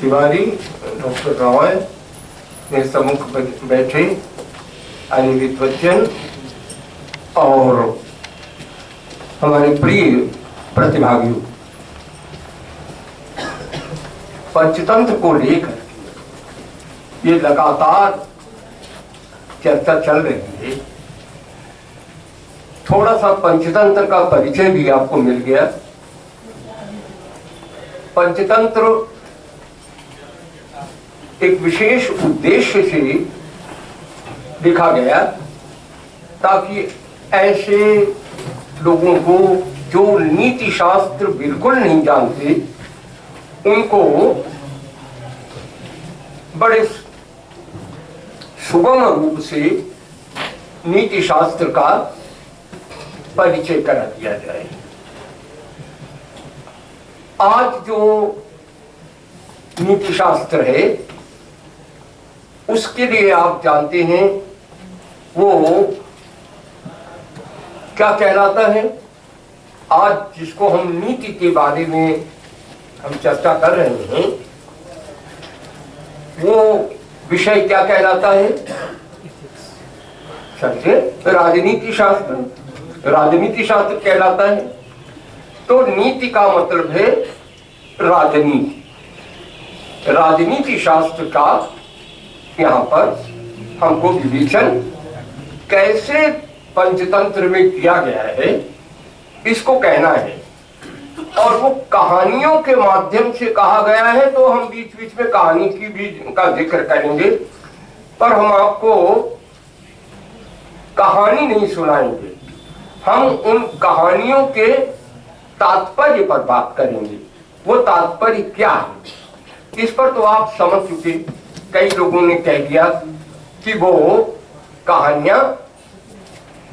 Tiwari, doctor Roy, मेरे सम्मुख बैठे अन्य विद्वजन और हमारे प्रिय प्रतिभागियों, पंचतंत्र को लेकर ये लगातार चर्चा चल रही है। थोड़ा सा पंचतंत्र का परिचय भी आपको मिल गया। पंचतंत्र एक विशेष उद्देश्य से लिखा गया ताकि ऐसे लोगों को जो नीति शास्त्र बिल्कुल नहीं जानते उनको बड़े सुगम रूप से नीति शास्त्र का परिचय करा दिया जाए। आज जो नीति शास्त्र है उसके लिए आप जानते हैं वो क्या कहलाता है। आज जिसको हम नीति के बारे में हम चर्चा कर रहे हैं वो विषय क्या कहलाता है? समझे? राजनीति शास्त्र, राजनीति शास्त्र कहलाता है। तो नीति का मतलब है राजनीति। राजनीति शास्त्र का यहाँ पर हमको विवेचन कैसे पंचतंत्र में किया गया है इसको कहना है। और वो कहानियों के माध्यम से कहा गया है, तो हम बीच बीच में कहानी की भी का जिक्र करेंगे, पर हम आपको कहानी नहीं सुनाएंगे। हम उन कहानियों के तात्पर्य पर बात करेंगे। वो तात्पर्य क्या है इस पर तो आप समझ चुके। कई लोगों ने कह दिया कि वो कहानियां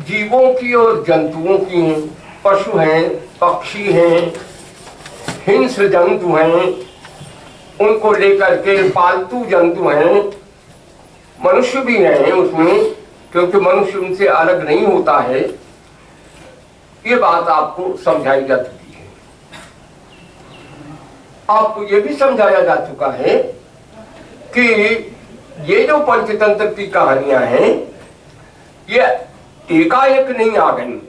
जीवों की और जंतुओं की हैं, पशु हैं, पक्षी हैं, हिंस्र जंतु हैं, उनको लेकर के पालतू जंतु हैं, मनुष्य भी हैं उसमें, क्योंकि मनुष्य उनसे अलग नहीं होता है। ये बात आपको समझाई जा चुकी है। आपको ये भी समझाया जा चुका है कि ये जो पंचतंत्र की कहानियां हैं ये एकाएक नहीं आ गई।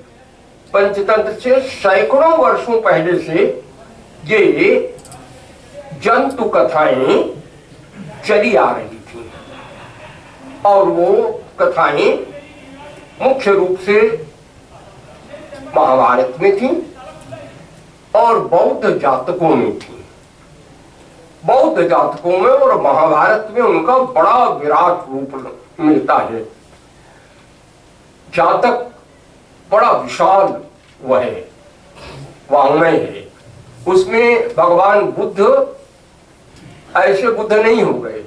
पंचतंत्र से सैकड़ों वर्षों पहले से ये जंतु कथाएं चली आ रही थी और वो कथाएं मुख्य रूप से महाभारत में थी और बौद्ध जातकों में थी। बौद्ध जातकों में और महाभारत में उनका बड़ा विराट रूप मिलता है। जातक बड़ा विशाल वह है, वाङ्मय है। उसमें भगवान बुद्ध ऐसे बुद्ध नहीं हो गए।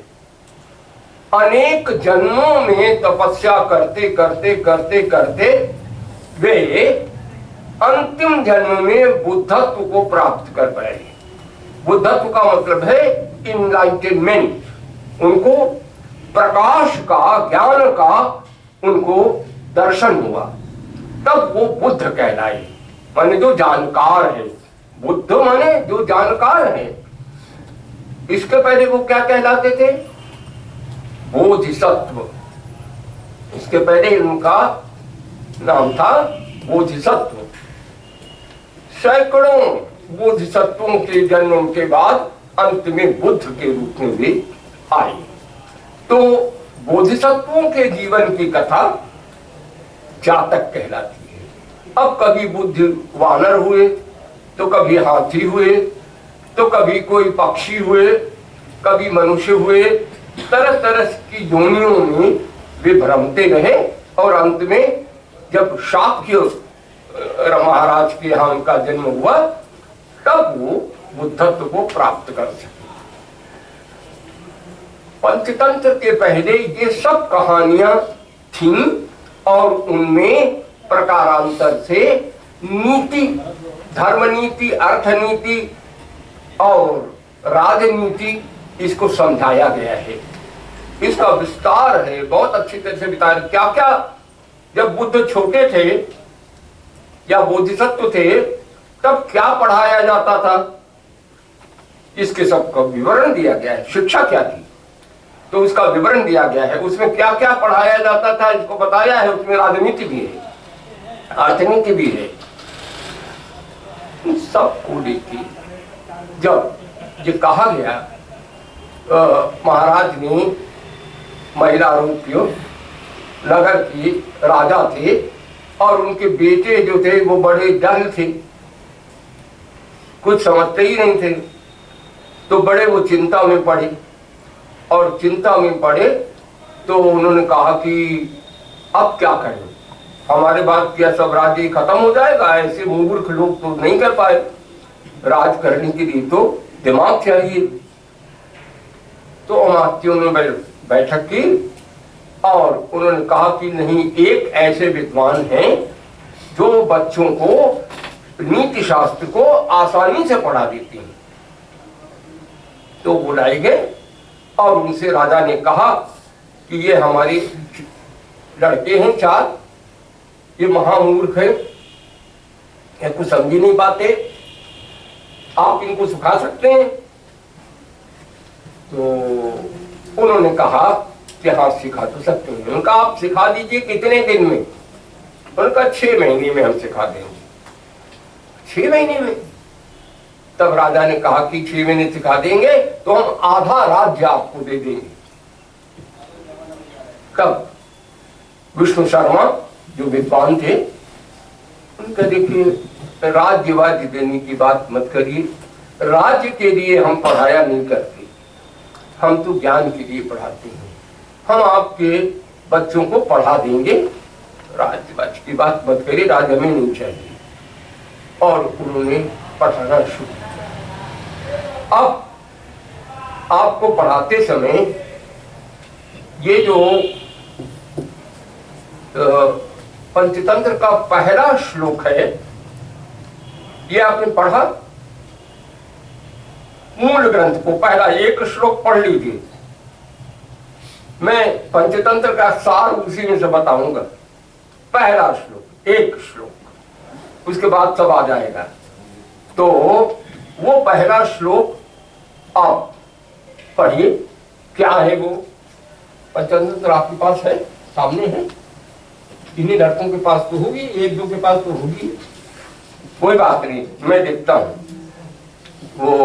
अनेक जन्मों में तपस्या करते करते करते करते वे अंतिम जन्म में बुद्धत्व को प्राप्त कर पाए। बुद्धत्व का मतलब है इनलाइटनमेंट। उनको प्रकाश का, ज्ञान का उनको दर्शन हुआ, तब वो बुद्ध कहलाए। माने जो जानकार है, बुद्ध माने जो जानकार है। इसके पहले वो क्या कहलाते थे? बोधिसत्व। इसके पहले उनका नाम था बोधिसत्व। सैकड़ों बोधिसत्वों के जन्म के बाद अंत में बुद्ध के रूप में वे आए। तो बोधिसत्वों के जीवन की कथा जातक कहलाती है। अब कभी बुद्ध वानर हुए, तो कभी हाथी हुए, तो कभी कोई पक्षी हुए, कभी मनुष्य हुए। तरह तरह की योनियों में वे भ्रमते रहे और अंत में जब शाक्य महाराज के यहाँ उनका जन्म हुआ तब वो बुद्धत्व को प्राप्त कर सके। पंचतंत्र के पहले ये सब कहानियां थीं और उनमें प्रकारांतर से नीति, धर्म नीति, अर्थ नीति और राजनीति इसको समझाया गया है। इसका विस्तार है, बहुत अच्छी तरह से विस्तार। क्या क्या जब बुद्ध छोटे थे या बोधिसत्व थे तब क्या पढ़ाया जाता था? इसके सब का विवरण दिया गया है। शिक्षा क्या थी तो उसका विवरण दिया गया है, उसमें क्या क्या पढ़ाया जाता था इसको बताया है। उसमें राजनीति भी है, अर्थनीति भी है। सब को लेके जब ये कहा गया, महाराज ने महिला आरोपियों नगर के राजा थे और उनके बेटे जो थे वो बड़े डल थे, कुछ समझते ही नहीं थे, तो बड़े वो चिंता में पड़े। और चिंता में पड़े तो उन्होंने कहा कि अब क्या करें, हमारे बाद क्या सब राज्य खत्म हो जाएगा? ऐसे मूर्ख लोग तो नहीं कर पाए, राज करने के लिए तो दिमाग चाहिए। तो अमात्यों ने बैठक की और उन्होंने कहा कि नहीं, एक ऐसे विद्वान हैं जो बच्चों को नीति शास्त्र को आसानी से पढ़ा देते हैं। तो बुलाए गए और उनसे राजा ने कहा कि ये हमारे लड़के हैं चार, ये महामूर्ख है, ये कुछ समझ नहीं पाते, आप इनको सिखा सकते हैं? तो उन्होंने कहा कि हाँ सिखा तो सकते हैं। उनका आप सिखा दीजिए, कितने दिन में? उनका 6 महीने में हम सिखा देंगे। 6 महीने में? तब राजा ने कहा कि 6 महीने सिखा देंगे तो हम आधा राज्य आपको दे देंगे। कब विष्णु शर्मा जो विद्वान थे उनका देखिए, राज्य वाज्य देने की बात मत करिए, राज्य के लिए हम पढ़ाया नहीं करते, हम तो ज्ञान के लिए पढ़ाते हैं। हम आपके बच्चों को पढ़ा देंगे, राज्य वाज्य की बात मत करिए, राज्य हमें नहीं चाहिए। और उन्होंने पढ़ाना शुरू किया। अब आपको पढ़ाते समय ये जो पंचतंत्र का पहला श्लोक है ये आपने पढ़ा, मूल ग्रंथ को पहला एक श्लोक पढ़ लीजिए। मैं पंचतंत्र का सार उसी में से बताऊंगा। पहला श्लोक, एक श्लोक, उसके बाद सब आ जाएगा। तो वो पहला श्लोक आप पढ़िए। क्या है वो पंचतंत्र? आपके पास है, सामने है, इन्हीं लड़कों के पास तो होगी, एक दो के पास तो होगी, कोई बात नहीं, मैं देखता हूं। वो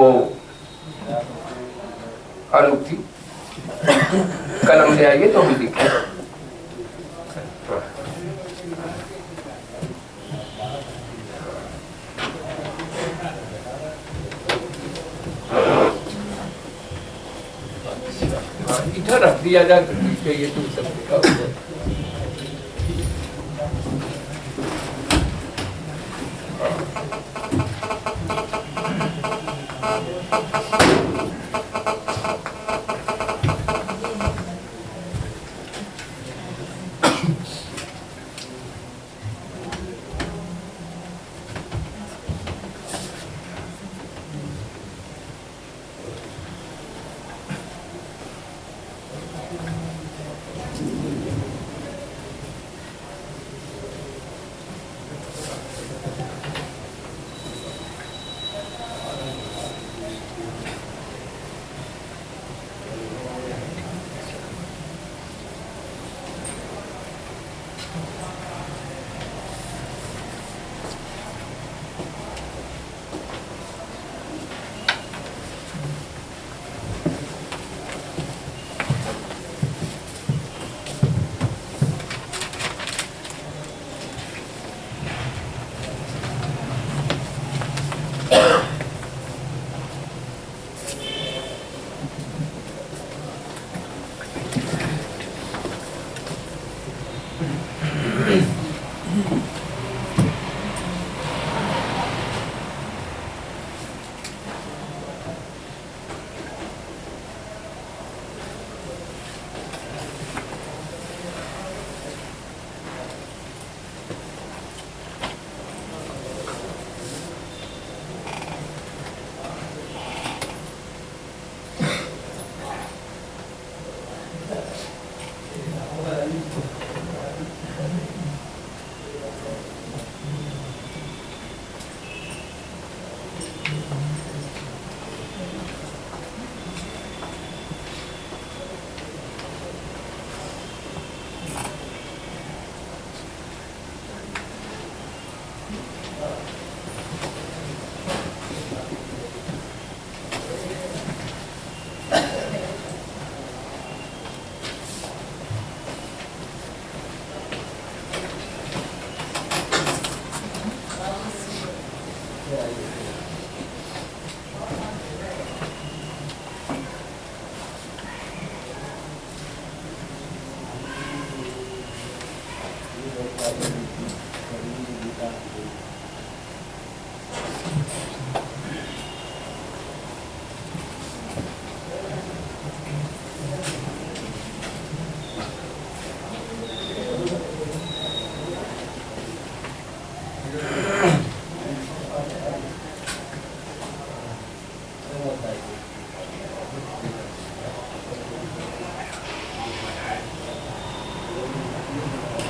अनुक्ति कलम ले आइए तो हम लिखें। इधर रख दिया जाए तो ठीक है, ये तो सब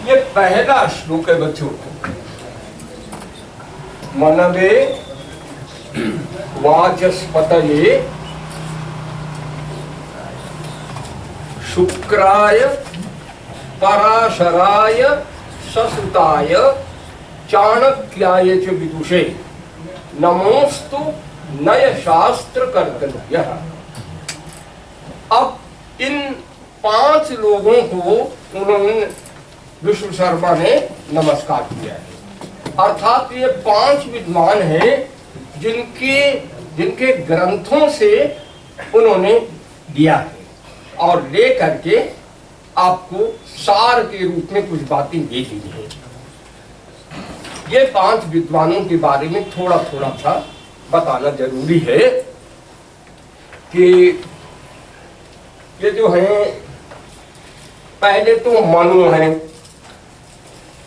ये पहला श्लोक है बच्चों। मनवे वाचस्पतये शुक्राय पराशराय ससुताय चाणक्याय च विदुषे नमोस्तु नय शास्त्र कर्तव्यः। अब इन 5 लोगों को उन्होंने विष्णु शर्मा ने नमस्कार किया है। अर्थात ये 5 विद्वान हैं जिनके ग्रंथों से उन्होंने लिया है और ले करके आपको सार के रूप में कुछ बातें दे दी हैं। ये 5 विद्वानों के बारे में थोड़ा थोड़ा सा बताना जरूरी है कि ये जो है, पहले तो मनु है।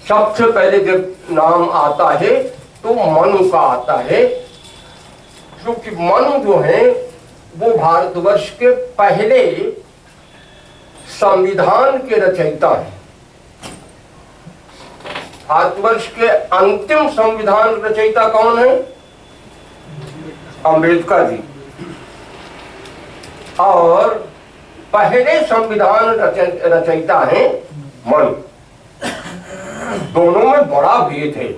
सबसे पहले जब नाम आता है तो मनु का आता है, क्योंकि मनु जो है वो भारतवर्ष के पहले संविधान के रचयिता हैं। भारतवर्ष के अंतिम संविधान रचयिता कौन है? अम्बेडकर जी। और पहले संविधान रचयिता हैं मनु। दोनों में बड़ा भेद है।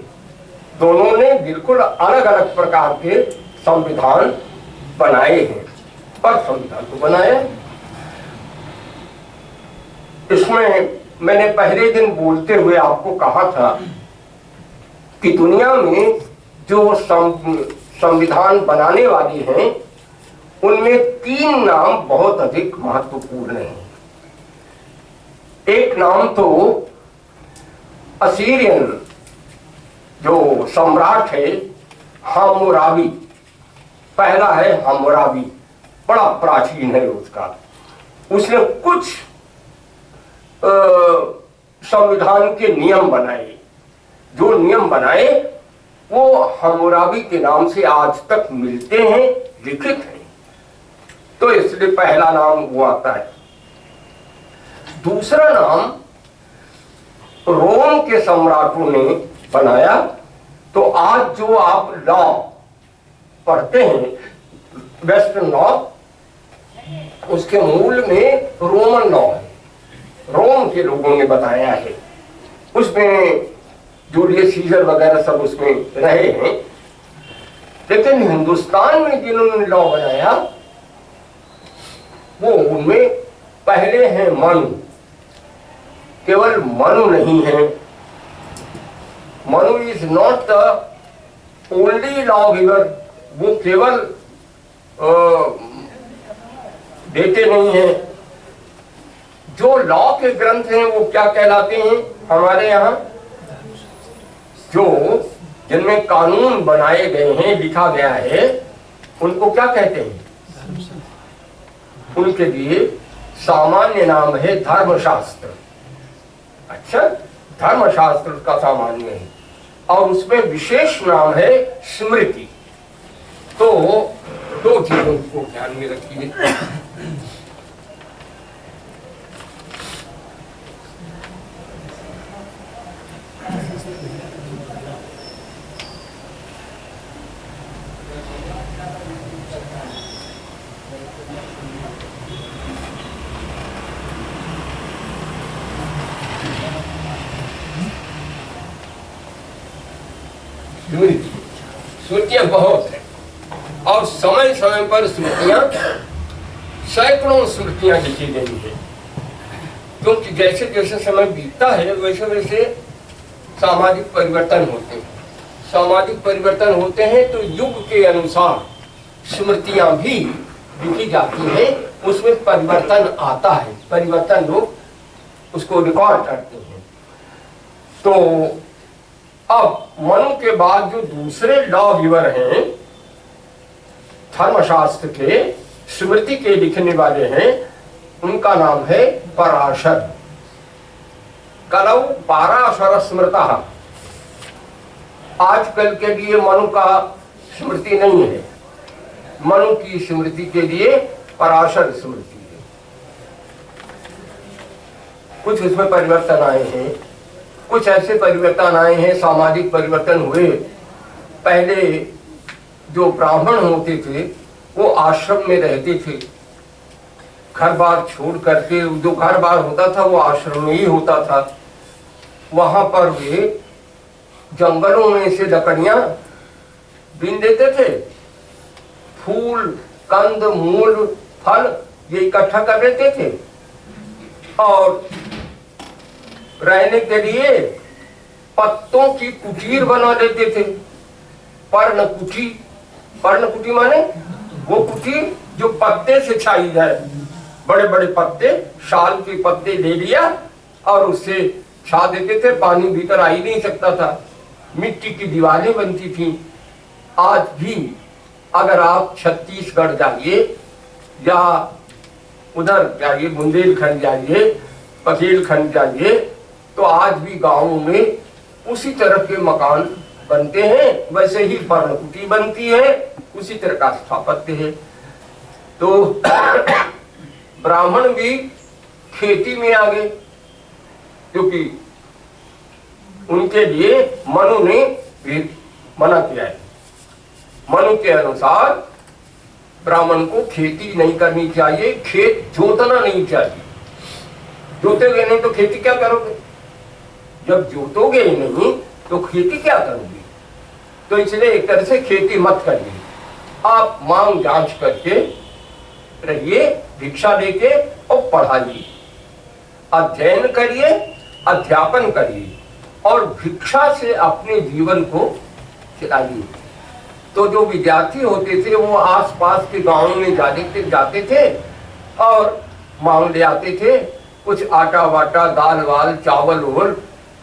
दोनों ने बिल्कुल अलग अलग प्रकार के संविधान बनाए हैं, पर संविधान तो बनाया। इसमें मैंने पहले दिन बोलते हुए आपको कहा था कि दुनिया में जो संविधान बनाने वाले हैं उनमें 3 नाम बहुत अधिक महत्वपूर्ण हैं। एक नाम तो असीरियन जो सम्राट है हम्मुराबी, पहला है हम्मुराबी, बड़ा प्राचीन है उसका। उसने कुछ संविधान के नियम बनाए। जो नियम बनाए वो हम्मुराबी के नाम से आज तक मिलते हैं, लिखित हैं। तो इसलिए पहला नाम वो आता है। दूसरा नाम रोम के सम्राटों ने बनाया। तो आज जो आप लॉ पढ़ते हैं, वेस्टर्न लॉ, उसके मूल में रोमन लॉ है। रोम के लोगों ने बताया है। उसमें जूलियस सीजर वगैरह सब उसमें रहे हैं। लेकिन हिंदुस्तान में जिन्होंने लॉ बनाया वो उनमें पहले हैं मनु। केवल मनु नहीं है। Manu is not the only law giver. वो केवल देते नहीं है। जो लॉ के ग्रंथ हैं वो क्या कहलाते हैं हमारे यहाँ? जो जिनमें कानून बनाए गए हैं, लिखा गया है, उनको क्या कहते हैं? उनके लिए सामान्य नाम है धर्मशास्त्र। अच्छा, धर्मशास्त्र का सामान्य है और उसमें विशेष नाम है स्मृति। तो 2 चीजों को ध्यान में रखिए। स्मृतियां बहुत है और समय समय पर स्मृतियां, सैकड़ों स्मृतियां लिखी गई है। क्योंकि जैसे जैसे समय बीतता है वैसे वैसे सामाजिक परिवर्तन होते हैं। सामाजिक परिवर्तन होते हैं तो युग के अनुसार स्मृतियां भी लिखी जाती हैं। उसमें परिवर्तन आता है, परिवर्तन लोग उसको रिकॉर्ड करते हैं। तो अब मनु के बाद जो दूसरे लॉ गिवर हैं, धर्मशास्त्र के, स्मृति के लिखने वाले हैं, उनका नाम है पराशर। कलौ पाराशर स्मृतः। आजकल के लिए मनु का स्मृति नहीं है। मनु की स्मृति के लिए पराशर स्मृति है। कुछ उसमें परिवर्तन आए हैं। कुछ ऐसे परिवर्तन आए हैं, सामाजिक परिवर्तन हुए। पहले जो ब्राह्मण होते थे वो आश्रम में रहते थे, घर बार छोड़ करके। जो घर बार होता था वो आश्रम में ही होता था। वहां पर वे जंगलों में से लकड़ियां बीन देते थे, फूल, कंद, मूल, फल ये इकट्ठा कर लेते थे और रहने के लिए पत्तों की कुटीर बना लेते थे। पर्णकुटी, पर्णकुटी माने वो कुटीर जो पत्ते से छाई जाए। बड़े बड़े पत्ते, शाल के पत्ते ले लिया और उससे छा देते थे, पानी भीतर आ ही नहीं सकता था। मिट्टी की दीवारें बनती थी। आज भी अगर आप छत्तीसगढ़ जाइए या उधर जाइए, बुंदेलखंड जाइए, पटेलखंड जाइए, तो आज भी गांवों में उसी तरह के मकान बनते हैं, वैसे ही पर्णकुटी बनती है, उसी तरह का स्थापत्य है। तो ब्राह्मण भी खेती में आ गए, क्योंकि उनके लिए मनु ने भी मना किया है। मनु के अनुसार ब्राह्मण को खेती नहीं करनी चाहिए, खेत जोतना नहीं चाहिए। जोतेगे नहीं तो खेती क्या करोगे? जब जोतोगे ही नहीं तो खेती क्या करोगे? तो इसलिए एक तरह से खेती मत करिए, आप मांग जांच करके रहिए, भिक्षा लेके और पढ़ाइए, अध्ययन करिए, अध्यापन करिए और भिक्षा से अपने जीवन को चलाइए। तो जो विद्यार्थी होते थे वो आसपास के गांवों में जाते थे और मांग ले आते थे, कुछ आटा वाटा, दाल वाल, चावल और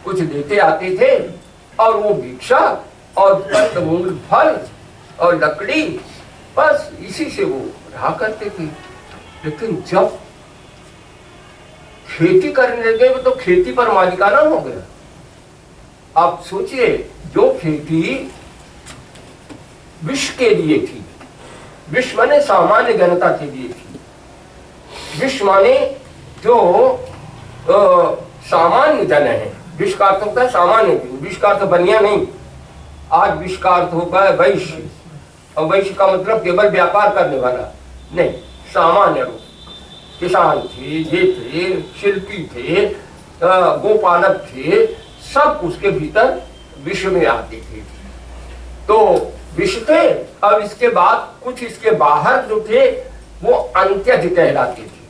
कुछ लेते आते थे और वो भिक्षा और कंदमूल, फल और लकड़ी, बस इसी से वो रहा करते थे। लेकिन जब खेती करने लगे तो खेती पर मालिकाना हो गया। आप सोचिए, जो खेती विश्व के लिए थी, विश्व माने सामान्य जनता के लिए थी, विश्व माने जो सामान्य जन है, विश्व का अर्थ होता है सामान्य, विश्व का अर्थ बनिया नहीं। आज विश्व का अर्थ होगा वैश्य, और वैश्य का मतलब केवल व्यापार करने वाला नहीं, सामान्य लोग, किसान थे, ये थे, शिल्पी थे, गोपालक थे, सब उसके भीतर विश्व में आते थे। तो विश्व थे, अब इसके बाद कुछ इसके बाहर जो थे वो अंत्यज कहलाते थे।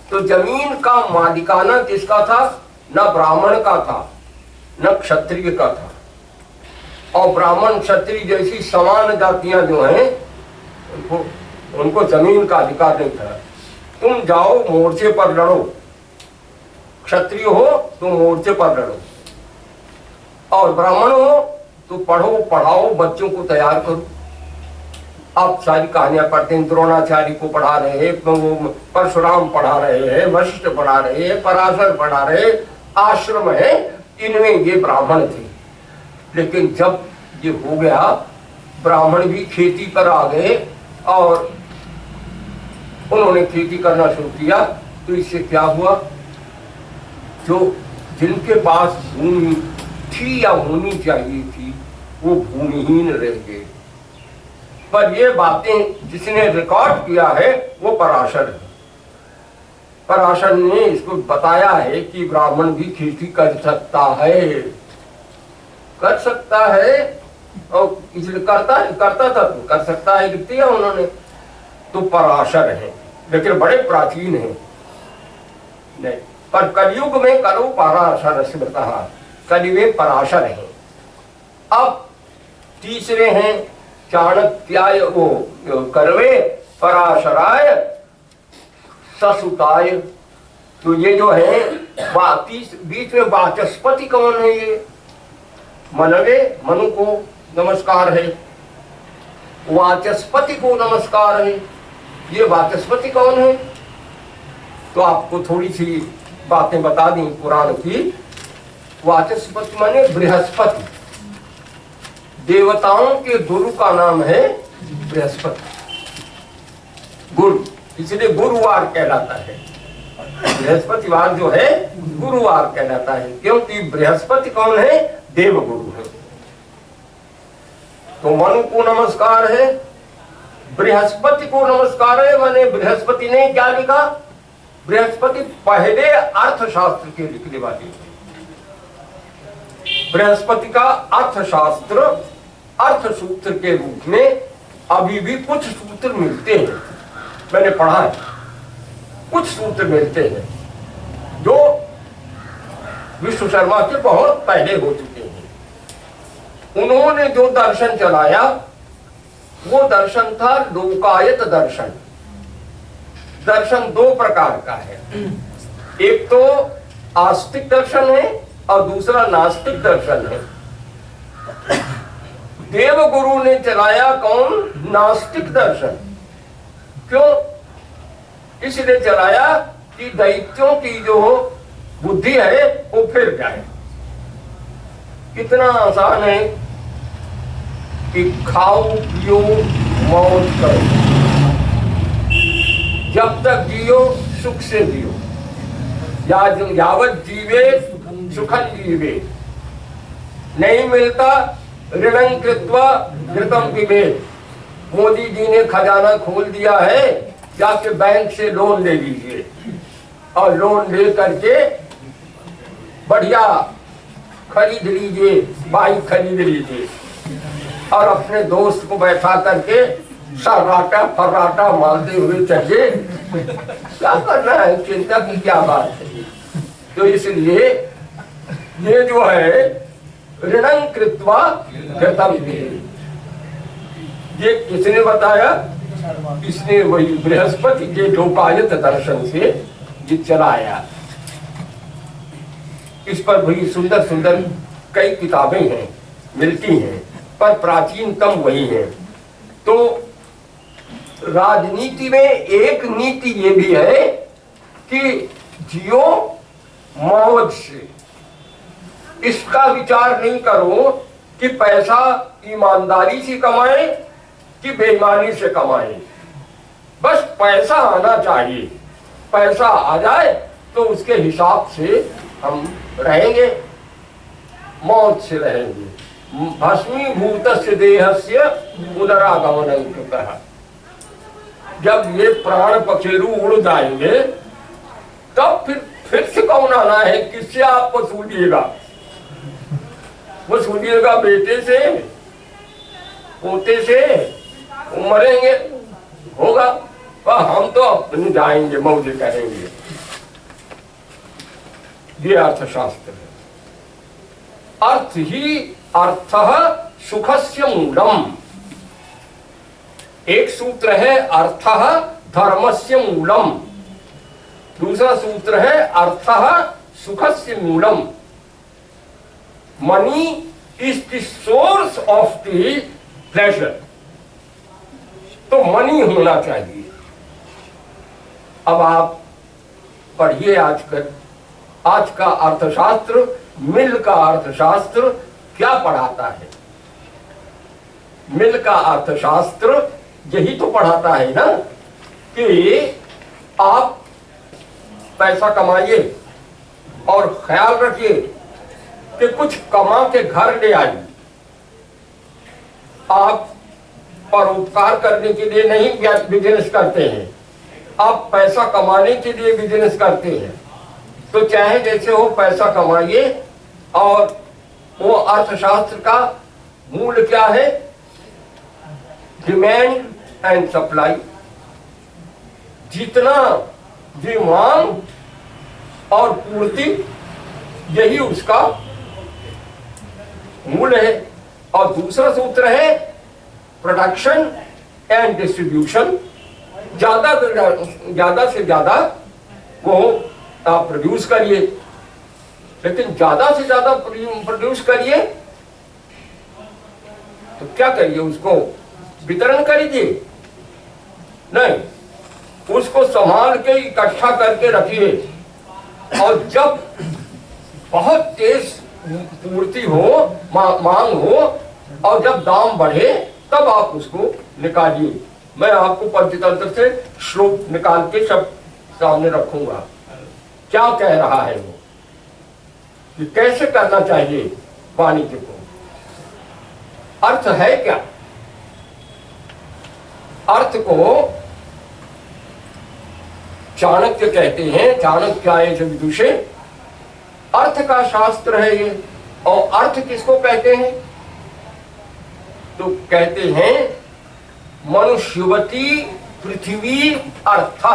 तो जमीन का मालिकाना किसका था? न ब्राह्मण का था, न क्षत्रिय का था। और ब्राह्मण क्षत्रिय जैसी समान जातियां जो हैं उनको जमीन का अधिकार नहीं था। तुम जाओ मोर्चे पर लड़ो, क्षत्रिय हो तो मोर्चे पर लड़ो, और ब्राह्मण हो तो पढ़ो, पढ़ाओ, बच्चों को तैयार करो। आप सारी कहानियां पढ़ते हैं, द्रोणाचार्य को पढ़ा रहे हैं, परशुराम पढ़ा रहे हैं, वशिष्ठ पढ़ा रहे हैं, पराशर पढ़ा रहे, आश्रम है, इनमें ये ब्राह्मण थे। लेकिन जब ये हो गया, ब्राह्मण भी खेती पर आ गए और उन्होंने खेती करना शुरू किया, तो इससे क्या हुआ? जो जिनके पास भूमि थी या होनी चाहिए थी वो भूमिहीन रह गए। पर ये बातें जिसने रिकॉर्ड किया है वो पराशर है। पराशर ने इसको बताया है कि ब्राह्मण भी खेती कर सकता है, कर सकता है, और इसलिए करता था तो कर सकता है, लिख दिया उन्होंने। तो पराशर है, लेकिन बड़े प्राचीन हैं। नहीं, पर कलयुग में करो पराशर स्मृतः, कलियुग पराशर है। अब तीसरे हैं चाणक्याय, वो करवे, पराशराय, ससुताय। तो ये जो है बीच में वाचस्पति कौन है? ये मनवे, मनु को नमस्कार है, वाचस्पति को नमस्कार है। ये वाचस्पति कौन है? तो आपको थोड़ी सी बातें बता दी पुराण की। वाचस्पति माने बृहस्पति, देवताओं के गुरु का नाम है बृहस्पति, गुरु, इसलिए गुरुवार कहलाता है। बृहस्पतिवार जो है गुरुवार कहलाता है, क्योंकि बृहस्पति कौन है? देव गुरु है। तो मनु को नमस्कार है, बृहस्पति को नमस्कार है। माने बृहस्पति ने क्या लिखा? बृहस्पति पहले अर्थशास्त्र के लिखने वाले। बृहस्पति का अर्थशास्त्र अर्थ सूत्र के रूप में अभी भी कुछ सूत्र मिलते हैं, मैंने पढ़ा है। कुछ सूत्र मिलते हैं जो विश्व शर्मा के बहुत पहले हो चुके हैं। उन्होंने जो दर्शन चलाया वो दर्शन था लोकायत दर्शन। दर्शन दो प्रकार का है, एक तो आस्तिक दर्शन है और दूसरा नास्तिक दर्शन है। देव गुरु ने चलाया कौन? नास्तिक दर्शन। क्यों? इसलिए चलाया कि दैत्यों की जो बुद्धि है वो फिर जाए। कितना आसान है कि खाओ पियो मौज करो, जब तक जियो सुख से जियो, यावत जीवे सुखन जीवे। नहीं मिलता ऋणं कृत्वा घृतं पिबेत। मोदी जी ने खजाना खोल दिया है, जाके बैंक से लोन ले लीजिए और लोन ले करके बढ़िया खरीद लीजिए, बाइक खरीद लीजिए और अपने दोस्त को बैठा करके सर्राटा फर्राटा मारते हुए चलिए। क्या करना है, चिंता की क्या बात है। तो इसलिए ये जो है ऋणं कृत्वा घृतं पिबेत, ये किसने बताया? इसने वही बृहस्पति के लोकायत दर्शन से ये चलाया। इस पर बड़ी सुंदर सुंदर कई किताबें हैं, मिलती हैं, पर प्राचीनतम वही है। तो राजनीति में एक नीति ये भी है कि जियो मौज से। इसका विचार नहीं करो कि पैसा ईमानदारी से कमाए कि बेईमानी से कमाए, बस पैसा आना चाहिए। पैसा आ जाए तो उसके हिसाब से हम रहेंगे, मौज से रहेंगे। भस्मीभूतस्य देहस्य उदरागमनं कृतः। जब ये प्राण पखेरु उड़ जाएंगे तब फिर से कौन आना है? किससे आप वसूलिएगा? वसूलिएगा बेटे से, पोते से, मरेंगे होगा, पर हम तो अपने जाएंगे, मौज करेंगे। ये अर्थशास्त्र है। अर्थ ही अर्थः सुखस्य मूलम। एक सूत्र है अर्थः धर्मस्य मूलम, दूसरा सूत्र है अर्थः सुखस्य Moolam. Money is the source of the pleasure. तो मनी होना चाहिए। अब आप पढ़िए आज का अर्थशास्त्र, मिल का अर्थशास्त्र क्या पढ़ाता है? मिल का अर्थशास्त्र यही तो पढ़ाता है ना कि आप पैसा कमाइए और ख्याल रखिए कि कुछ कमा के घर ले आइए। आप परोपकार करने के लिए नहीं बिजनेस करते हैं, आप पैसा कमाने के लिए बिजनेस करते हैं। तो चाहे जैसे हो पैसा कमाइए। और वो अर्थशास्त्र का मूल क्या है? Demand and supply. जितना भी मांग और पूर्ति, यही उसका मूल है। और दूसरा सूत्र है प्रोडक्शन एंड डिस्ट्रीब्यूशन। ज्यादा से ज्यादा वो आप प्रोड्यूस करिए, लेकिन ज्यादा से ज्यादा प्रोड्यूस करिए तो क्या करिए? उसको वितरण करिए नहीं, उसको संभाल के इकट्ठा करके रखिए। और जब बहुत तेज पूर्ति हो, मांग हो और जब दाम बढ़े तब आप उसको निकालिए। मैं आपको पंचतंत्र से श्लोक निकाल के सब सामने रखूंगा। क्या कह रहा है वो, कि कैसे करना चाहिए वाणिज्य को। अर्थ है क्या? अर्थ को चाणक्य कहते हैं, चाणक्याय च विदुषे, अर्थ का शास्त्र है ये। और अर्थ किसको कहते हैं? तो कहते हैं मनुष्यवती पृथ्वी अर्थ।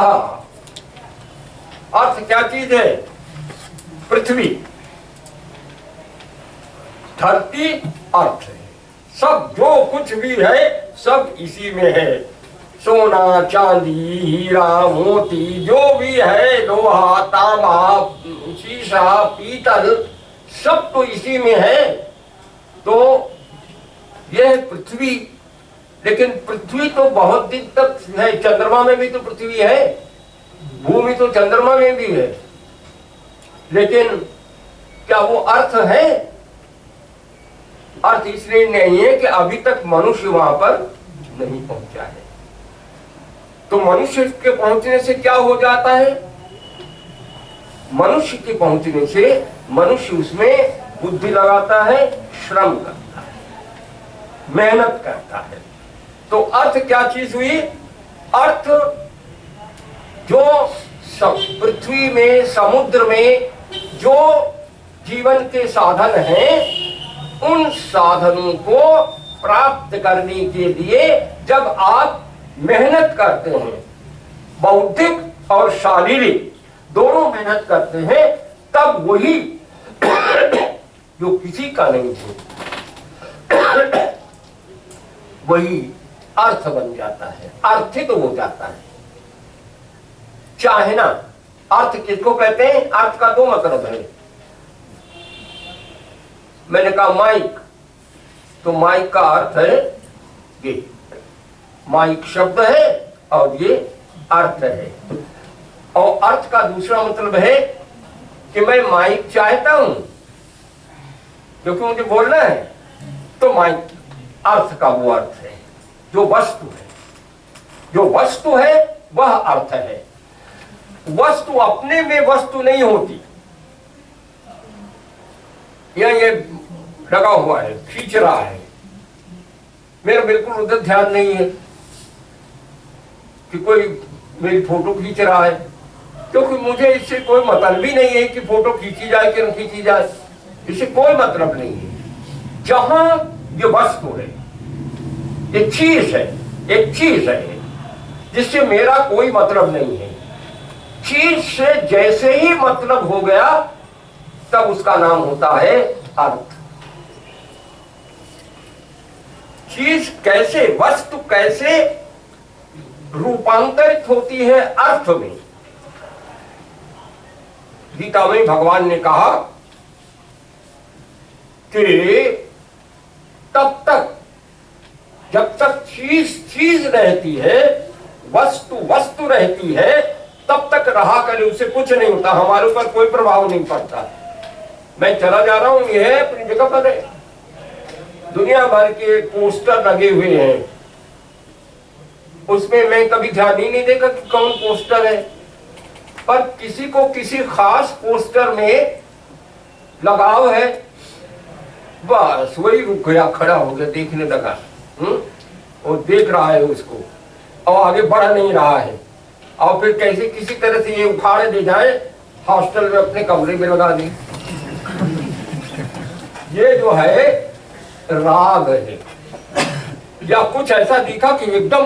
अर्थ क्या चीज है? पृथ्वी, धरती अर्थ है। सब जो कुछ भी है सब इसी में है। सोना, चांदी, हीरा, मोती, जो भी है, लोहा, तांबा, शीशा, पीतल, सब तो इसी में है। तो यह पृथ्वी, लेकिन पृथ्वी तो बहुत दिन तक है। चंद्रमा में भी तो पृथ्वी है, भूमि तो चंद्रमा में भी है, लेकिन क्या वो अर्थ है? अर्थ इसलिए नहीं है कि अभी तक मनुष्य वहां पर नहीं पहुंचा है। तो मनुष्य के पहुंचने से क्या हो जाता है? मनुष्य के पहुंचने से मनुष्य उसमें बुद्धि लगाता है, श्रम करता है, मेहनत करता है। तो अर्थ क्या चीज हुई? अर्थ जो पृथ्वी में, समुद्र में जो जीवन के साधन हैं, उन साधनों को प्राप्त करने के लिए जब आप मेहनत करते हैं, बौद्धिक और शारीरिक दोनों मेहनत करते हैं, तब वही जो किसी का नहीं है वही अर्थ बन जाता है, अर्थित हो जाता है। चाहे ना, अर्थ किसको कहते हैं? अर्थ का दो मतलब है। मैंने कहा माइक, तो माइक का अर्थ है ये, माइक शब्द है और ये अर्थ है। और अर्थ का दूसरा मतलब है कि मैं माइक चाहता हूं क्योंकि मुझे बोलना है, तो माइक अर्थ का वो अर्थ है जो वस्तु है। जो वस्तु है वह अर्थ है। वस्तु अपने में वस्तु नहीं होती। ये लगा हुआ है, खींच रहा है, मेरा बिल्कुल उधर ध्यान नहीं है कि कोई मेरी फोटो खींच रहा है, क्योंकि मुझे इससे कोई मतलब ही नहीं है कि फोटो खींची जाए कि न खींची जाए, इससे कोई मतलब नहीं है। जहां ये वस्तु है, एक चीज है, एक चीज है जिससे मेरा कोई मतलब नहीं है। चीज से जैसे ही मतलब हो गया तब उसका नाम होता है अर्थ। चीज कैसे, वस्तु कैसे रूपांतरित होती है अर्थ में? गीता में भगवान ने कहा कि तब तक जब तक चीज चीज रहती है, वस्तु वस्तु रहती है, तब तक रहा करे उससे कुछ नहीं होता, हमारे ऊपर कोई प्रभाव नहीं पड़ता। मैं चला जा रहा हूं, ये है अपनी जगह पर है। दुनिया भर के पोस्टर लगे हुए हैं, उसमें मैं कभी ध्यान ही नहीं देखा कि कौन पोस्टर है, पर किसी को किसी खास पोस्टर में लगाव है, बस वही रुक गया, खड़ा हो गया, देखने लगा। और देख रहा है उसको और आगे बढ़ नहीं रहा है। और फिर कैसे किसी तरह से ये उखाड़े दे जाए, हॉस्टल में अपने कमरे में लगा दे। ये जो है राग है, या कुछ ऐसा दिखा कि एकदम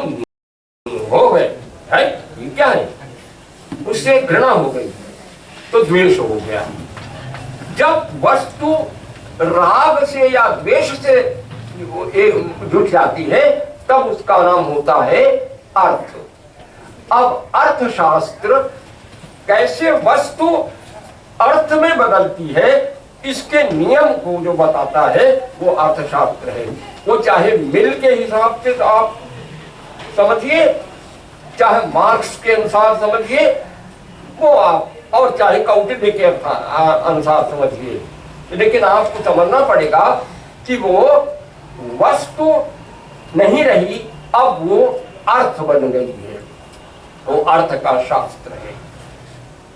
हो गए है, ये क्या है, उससे घृणा हो गई तो द्वेष हो गया। जब वस्तु राग से या द्वेष से जुट जाती है तब उसका नाम होता है अर्थ। अब अर्थशास्त्र कैसे वस्तु अर्थ में बदलती है, इसके नियम को जो बताता है वो अर्थशास्त्र है। वो चाहे मिल के हिसाब से आप समझिए, चाहे मार्क्स के अनुसार समझिए वो आप, और चाहे कौटिल्य के अनुसार समझिए, लेकिन आपको समझना पड़ेगा कि वो वस्तु नहीं रही, अब वो अर्थ बन गई है। वो अर्थ का शास्त्र है।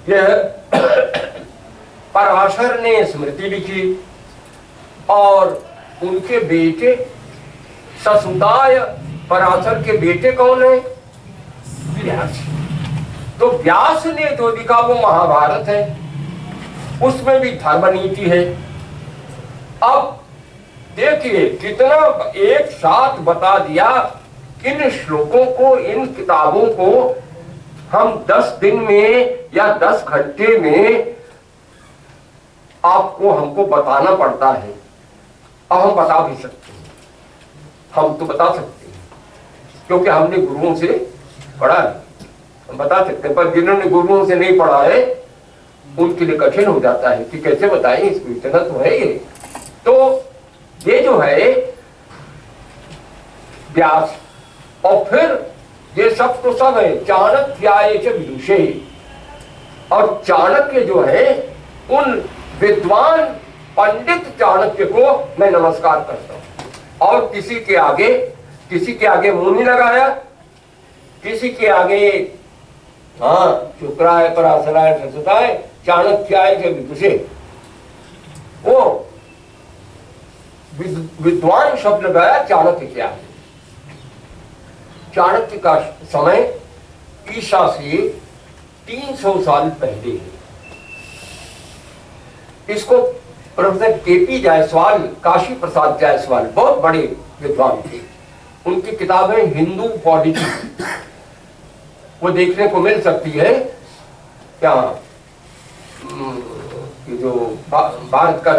यह पराशर ने स्मृति लिखी और उनके बेटे ससुदाय पराशर के बेटे कौन है? व्यास। तो व्यास ने जो लिखा वो महाभारत है, उसमें भी धर्म नीति है। अब देखिए कितना एक साथ बता दिया। इन श्लोकों को, इन किताबों को हम 10 दिन में या 10 घंटे में आपको हमको बताना पड़ता है। अब हम बता भी सकते हैं, हम तो बता सकते हैं क्योंकि हमने गुरुओं से पढ़ा है, हम बता सकते हैं। पर जिन्होंने गुरुओं से नहीं पढ़ा है उनके लिए कठिन हो जाता है कि कैसे बताएं, इसको इतना तो है ये। तो ये जो है व्यास, और फिर ये सब तो सब है चाणक्याय च विदुषे। और चाणक्य जो है उन विद्वान पंडित चाणक्य को मैं नमस्कार करता हूं। और किसी के आगे मुंह नहीं लगाया, किसी के आगे हाँ शुक्राय पराशराय ससुताय चाणक्याय च विदुषे। वो विद्वान शब्द लगाया चाणक्य क्या है। चाणक्य का समय ईसा से 300 साल पहले है। इसको प्रोफेसर केपी जायसवाल, काशी प्रसाद जायसवाल बहुत बड़े विद्वान थे, उनकी किताबें हिंदू पॉलिटी वो देखने को मिल सकती है। क्या जो भारत का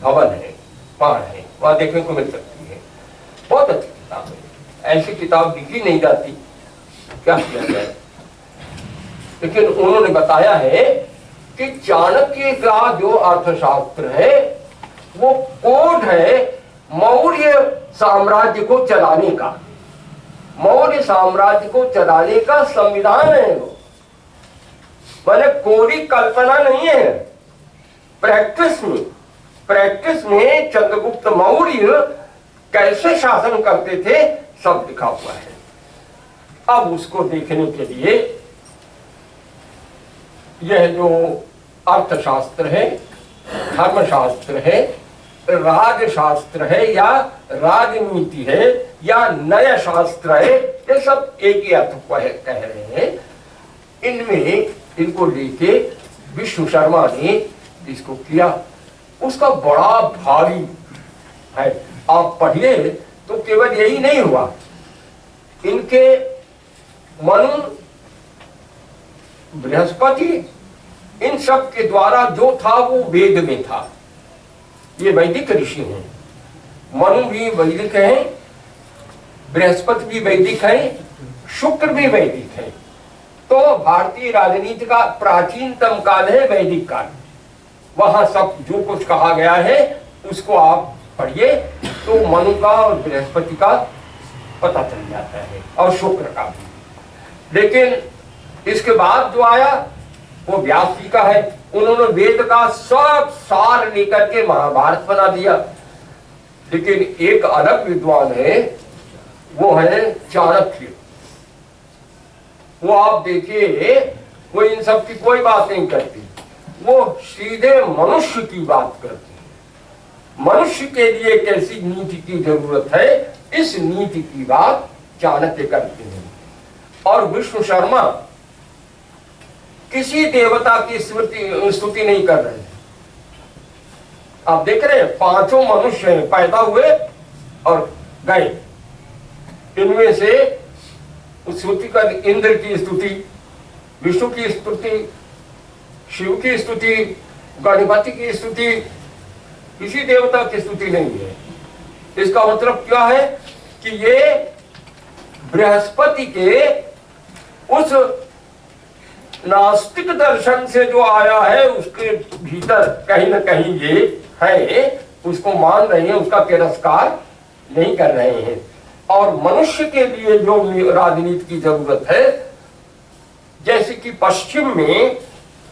भवन है वहां है, वहां देखने को मिल सकती है। बहुत अच्छी किताब है, ऐसी किताब लिखी नहीं जाती, क्या किया जाए। लेकिन उन्होंने बताया है कि चाणक्य का जो अर्थशास्त्र है वो कोड है मौर्य साम्राज्य को चलाने का, मौर्य साम्राज्य को चलाने का संविधान है वो, मैंने कोरी कल्पना नहीं है। प्रैक्टिस में चंद्रगुप्त मौर्य कैसे शासन करते थे सब लिखा हुआ है। अब उसको देखने के लिए यह जो अर्थशास्त्र है, धर्मशास्त्र है, राजशास्त्र है या राजनीति है या नया शास्त्र है, ये सब एक ही अर्थ को कह रहे हैं। इनमें इनको लेके विष्णु शर्मा ने जिसको किया उसका बड़ा भारी है। आप पढ़िए तो केवल यही नहीं हुआ, इनके मनु, बृहस्पति, इन सब के द्वारा जो था वो वेद में था। ये वैदिक ऋषि हैं, मनु भी वैदिक है, बृहस्पति भी वैदिक है, शुक्र भी वैदिक है। तो भारतीय राजनीति का प्राचीनतम काल है वैदिक काल। वहां सब जो कुछ कहा गया है उसको आप पढ़िए तो मनु का और बृहस्पति का पता चल जाता है और शुक्र का भी। लेकिन इसके बाद जो आया वो व्यास जी का है। उन्होंने वेद का सब सार लेकर के महाभारत बना दिया। लेकिन एक अलग विद्वान है, वो है चाणक्य। वो आप देखिए वो इन सब की कोई बात नहीं करती, वो सीधे मनुष्य की बात करती है। मनुष्य के लिए कैसी नीति की जरूरत है, इस नीति की बात चाणक्य करते हैं। और विष्णु शर्मा किसी देवता की स्तुति नहीं कर रहे हैं। आप देख रहे हैं पांचों मनुष्य पैदा हुए और गए, इनमें से स्तुति कर इंद्र की स्तुति, विष्णु की स्तुति, शिव की स्तुति, गणपति की स्तुति, किसी देवता की स्तुति नहीं है। इसका मतलब क्या है कि ये बृहस्पति के उस नास्तिक दर्शन से जो आया है उसके भीतर कहीं ना कहीं ये है, उसको मान रहे हैं, उसका तिरस्कार नहीं कर रहे हैं। और मनुष्य के लिए जो राजनीति की जरूरत है, जैसे कि पश्चिम में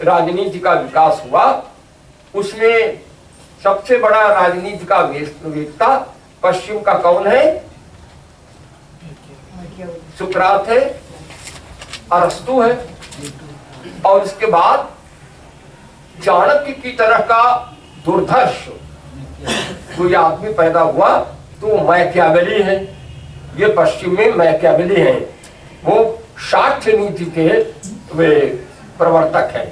राजनीति का विकास हुआ, उसमें सबसे बड़ा राजनीति का वेत्ता पश्चिम का कौन है? सुकरात है, अरस्तु है, और इसके बाद चाणक्य की तरह का दुर्धर्ष कोई आदमी पैदा हुआ तो मैकियावेली है। ये पश्चिम में मैकियावेली हैं, वो शाक्य नीति के वे प्रवर्तक हैं।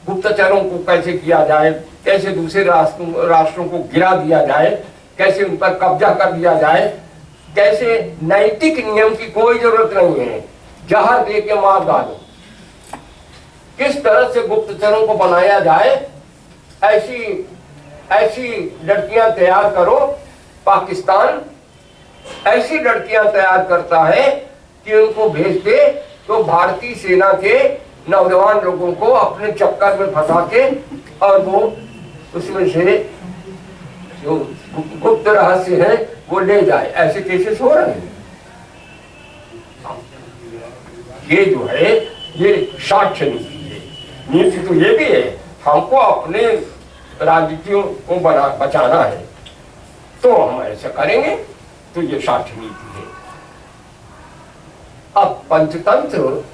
गुप्तचरों को कैसे किया जाए, कैसे दूसरे राष्ट्रों को गिरा दिया जाए, कैसे उन पर कब्जा कर दिया जाए, कैसे नैतिक नियम की कोई जरूरत नहीं है, जहर दे के मार डालो, किस तरह से गुप्तचरों को बनाया जाए, ऐसी लड़कियां तैयार करो। पाकिस्तान ऐसी लड़कियां तैयार करता है कि उनको भेज दे तो भारतीय सेना के नौजवान लोगों को अपने चक्कर में फंसा के और वो उसमें से जो गुप्त रहस्य है वो ले जाए। ऐसे केसेस हो रहे हैं। ये जो है ये साक्ष्य नीति है। नीति तो ये भी है, हमको अपने राजनीतियों को बचाना है तो हम ऐसा करेंगे, तो ये साक्ष्य नीति है। अब पंचतंत्र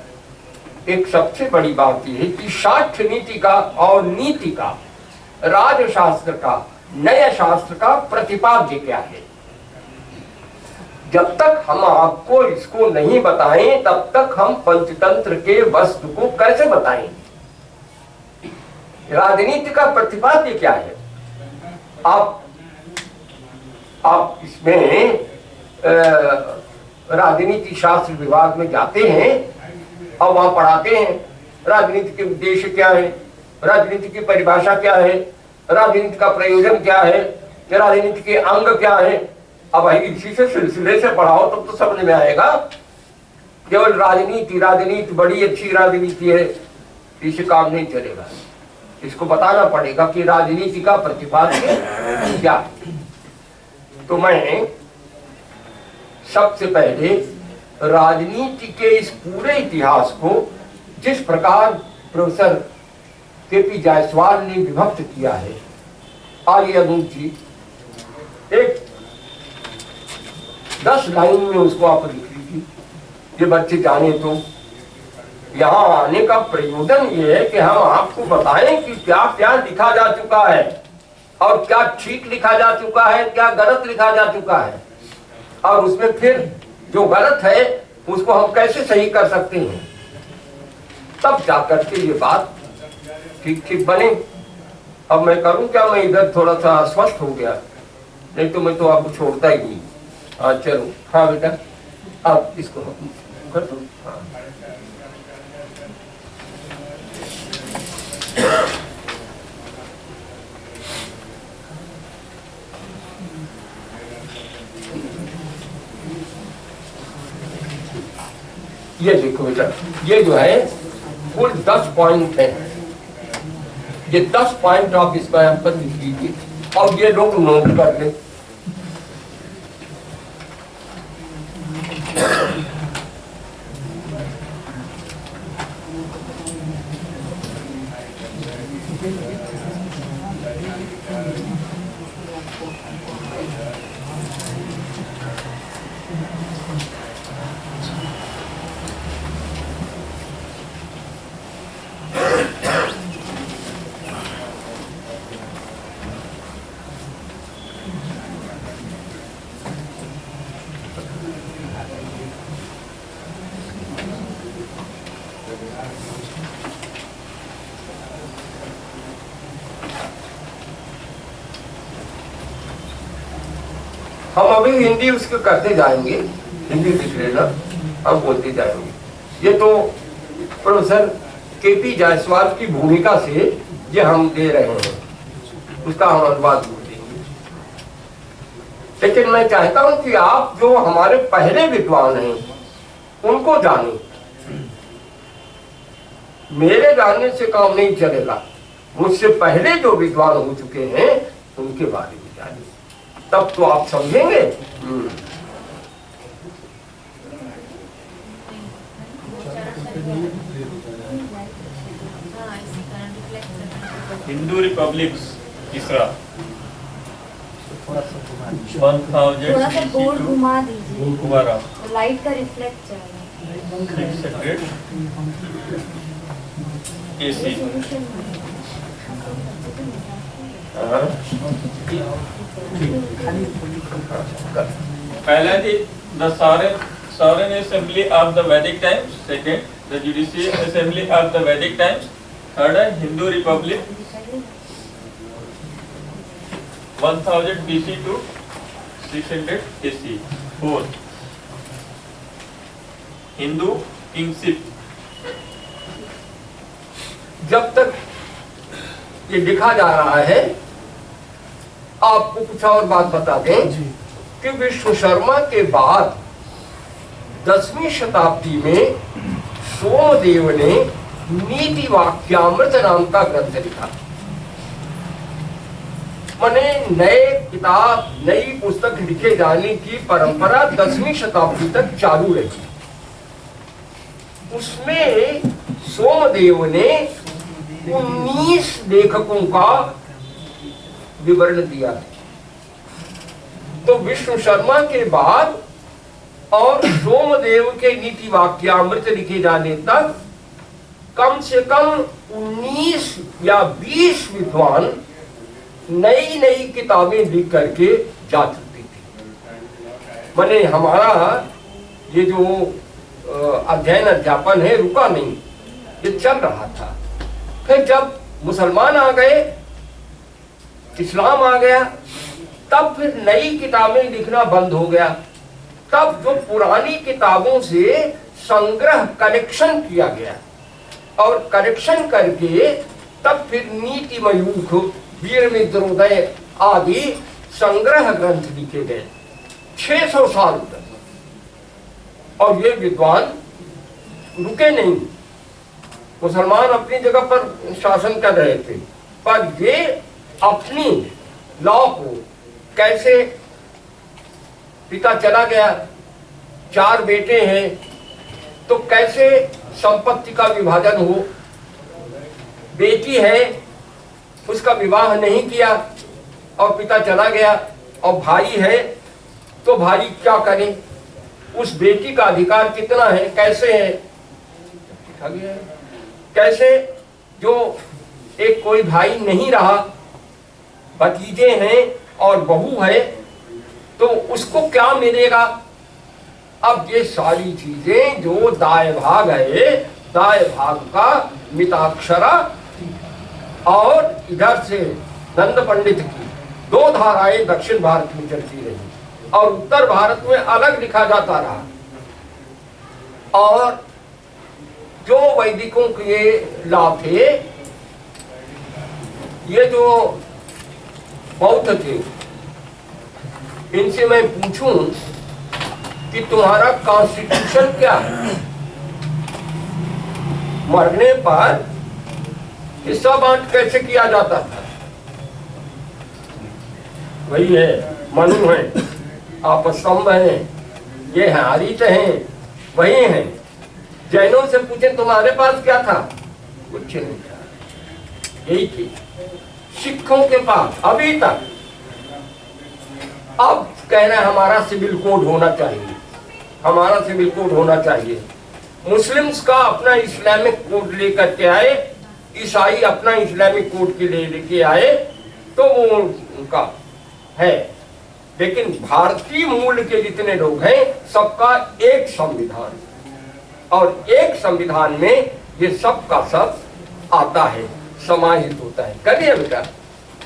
एक सबसे बड़ी बात यह है कि साक्ष्य नीति का और नीति का, राजशास्त्र का, नया शास्त्र का प्रतिपाद्य क्या है। जब तक हम आपको इसको नहीं बताएं तब तक हम पंचतंत्र के वस्तु को कैसे बताएं। राजनीति का प्रतिपाद्य क्या है। आप इसमें राजनीति शास्त्र विभाग में जाते हैं और वहां पढ़ाते हैं राजनीति के उद्देश्य क्या है, राजनीति की परिभाषा क्या है, राजनीति का प्रयोजन क्या है, राजनीति के अंग क्या है। अब इसी से सिलसिले से पढ़ाओ तब तो समझ में आएगा। केवल राजनीति बड़ी अच्छी राजनीति है, इससे काम नहीं चलेगा। इसको बताना पड़ेगा कि राजनीति का प्रतिपाद्य क्या। तो मैं सबसे पहले राजनीति के इस पूरे इतिहास को जिस प्रकार प्रोफेसर के.पी. जायसवाल ने विभक्त किया है, आइए अनूप जी एक 10 लाइन में उसको आप लिख लीजिए, ये बच्चे जाने। तो यहाँ आने का प्रयोजन ये है कि हम आपको बताएं कि क्या क्या लिखा जा चुका है और क्या ठीक लिखा जा चुका है, क्या गलत लिखा जा चुका है, और उसमें फिर जो गलत है उसको हम कैसे सही कर सकते हैं। तब जाकर के ये बात ठीक बने। अब मैं करूं क्या, मैं इधर थोड़ा सा अस्वस्थ हो गया, नहीं तो मैं तो आपको छोड़ता ही नहीं। हाँ चलो, हाँ बेटा अब इसको कर दो। हाँ। ये देखो बेटा, ये जो है कुल 10 पॉइंट है। ये 10 पॉइंट आप इस पर लिख लीजिए और ये लोग नोट कर लें। हम अभी हिंदी उसको करते जाएंगे, हिंदी लिख लेना, हम बोलते जाएंगे। ये तो प्रोफेसर के.पी. जायसवाल की भूमिका से ये हम दे रहे हैं, उसका हम अनुवाद बोल देंगे। लेकिन मैं चाहता हूं कि आप जो हमारे पहले विद्वान हैं उनको जाने। मेरे जानने से काम नहीं चलेगा, मुझसे पहले जो विद्वान हो चुके हैं उनके बारे में जानिए, तब तो आप समझेंगे। हिंदू रिपब्लिक तीसरा थोड़ा सा बोर्ड घुमा दीजिए, लाइट का रिफ्लेक्ट चाहिए। पहला थी the Sovereign Assembly of the Vedic times. Second, the Judicial Assembly of the Vedic times. Third, Hindu Republic 1000 BC to 600 AC. Fourth, Hindu kingship. जब तक ये लिखा जा रहा है, आपको कुछ और बात बता दें कि विश्वकर्मा के बाद 10वीं शताब्दी में सोमदेव ने नीति वाक्यामृत नाम का ग्रंथ लिखा। माने नए किताब, नई पुस्तक लिखे जाने की परंपरा 10वीं शताब्दी तक चालू रही। उसमें सोमदेव ने 19 लेखकों का विवरण दिया है। तो विश्वकर्मा के बाद और सोमदेव के नीति वाक्यामृत लिखे जाने तक कम से कम 19 या 20 विद्वान नई नई किताबें लिख करके जा चुके थे। माने हमारा ये जो अध्ययन अध्यापन है रुका नहीं, ये चल रहा था। फिर जब मुसलमान आ गए, इस्लाम आ गया, तब फिर नई किताबें लिखना बंद हो गया। तब जो पुरानी किताबों से संग्रह कलेक्शन किया गया और कलेक्शन करके तब फिर नीति मयूख, वीर मित्रोदय आदि संग्रह ग्रंथ लिखे गए 600 साल तक। और ये विद्वान रुके नहीं। मुसलमान अपनी जगह पर शासन कर रहे थे, पर ये अपनी लॉ को कैसे, पिता चला गया, 4 बेटे हैं, तो कैसे संपत्ति का विभाजन हो, बेटी है उसका विवाह नहीं किया और पिता चला गया, और भाई है तो भाई क्या करे, उस बेटी का अधिकार कितना है, कैसे है, कैसे जो एक कोई भाई नहीं रहा, भतीजे हैं और बहू है, तो उसको क्या मिलेगा। अब ये सारी चीजें जो दाय भाग है, दाय भाग का मिताक्षरा और इधर से नंद पंडित की 2 धाराएं दक्षिण भारत में चलती रही और उत्तर भारत में अलग लिखा जाता रहा। और जो वैदिकों के लाभ थे, ये जो बौद्ध थे, इनसे मैं पूछूं कि तुम्हारा कॉन्स्टिट्यूशन क्या है, मरने पर हिस्सा बांट कैसे किया जाता था। वही है, मनु है, आपस्तंभ है, ये है आरित है, वही है। जैनों से पूछे तुम्हारे पास क्या था, कुछ नहीं था, यही थी। सिखों के पास अभी तक, अब कह रहे हैं हमारा सिविल कोड होना चाहिए, हमारा सिविल कोड होना चाहिए। मुस्लिम्स का अपना इस्लामिक कोड लेकर के आए, ईसाई अपना इस्लामिक कोड के लिए लेके आए, तो वो उनका है। लेकिन भारतीय मूल के जितने लोग हैं, सबका एक संविधान, और एक संविधान में ये सब का सब आता है, समाहित होता है। करिए बेटा,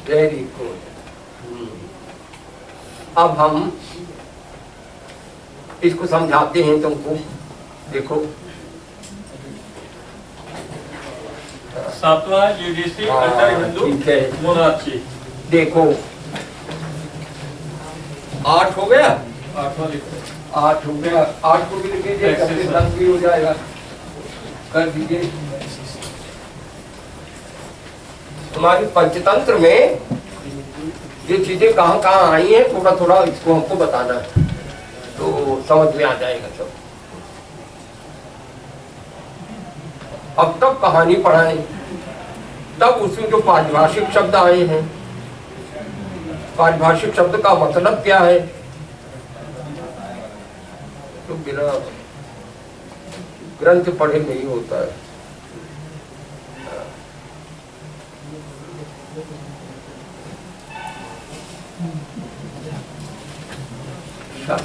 वेरी गुड। अब हम इसको समझाते हैं तुमको। देखो, 7वां यूडीसी अंडर हिंदू मोनार्ची। देखो 8 हो गया, 8वां लिखो, 8 हो गया, 8 को भी लिख दीजिए, 10 भी हो जाएगा, कर दीजिए। हमारी पंचतंत्र में ये चीजें कहाँ कहाँ आई हैं, थोड़ा थोड़ा इसको हमको बताना है, तो समझ में आ जाएगा सब। अब तब कहानी पढ़ाएं, तब उसमें जो पारिभाषिक शब्द आए हैं, पारिभाषिक शब्द का मतलब क्या है, तो बिना ग्रंथ पढ़े नहीं होता है। हाँ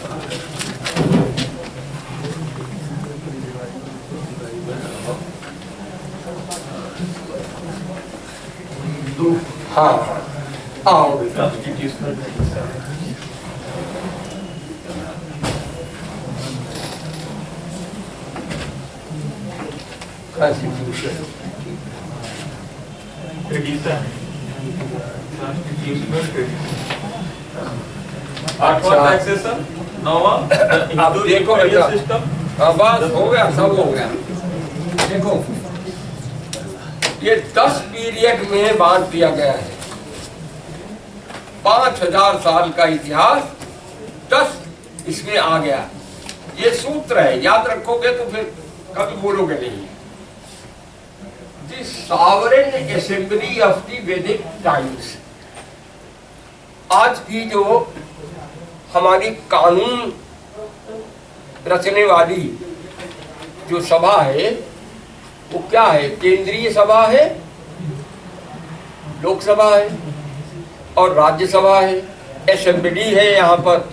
आओ बेटा। टैक्सेशन नौवां अब देखो बेटा, सिस्टम। बस हो गया, सब हो गया। देखो ये 10 पीरियड में बांट दिया गया है। 5000 साल का इतिहास 10 इसमें आ गया। ये सूत्र है, याद रखोगे तो फिर कभी बोलोगे नहीं। The sovereign assembly of the वैदिक टाइम्स, आज की जो हमारी कानून रचने वाली जो सभा है वो क्या है? केंद्रीय सभा है, लोकसभा है और राज्यसभा है। असेंबली है यहाँ पर,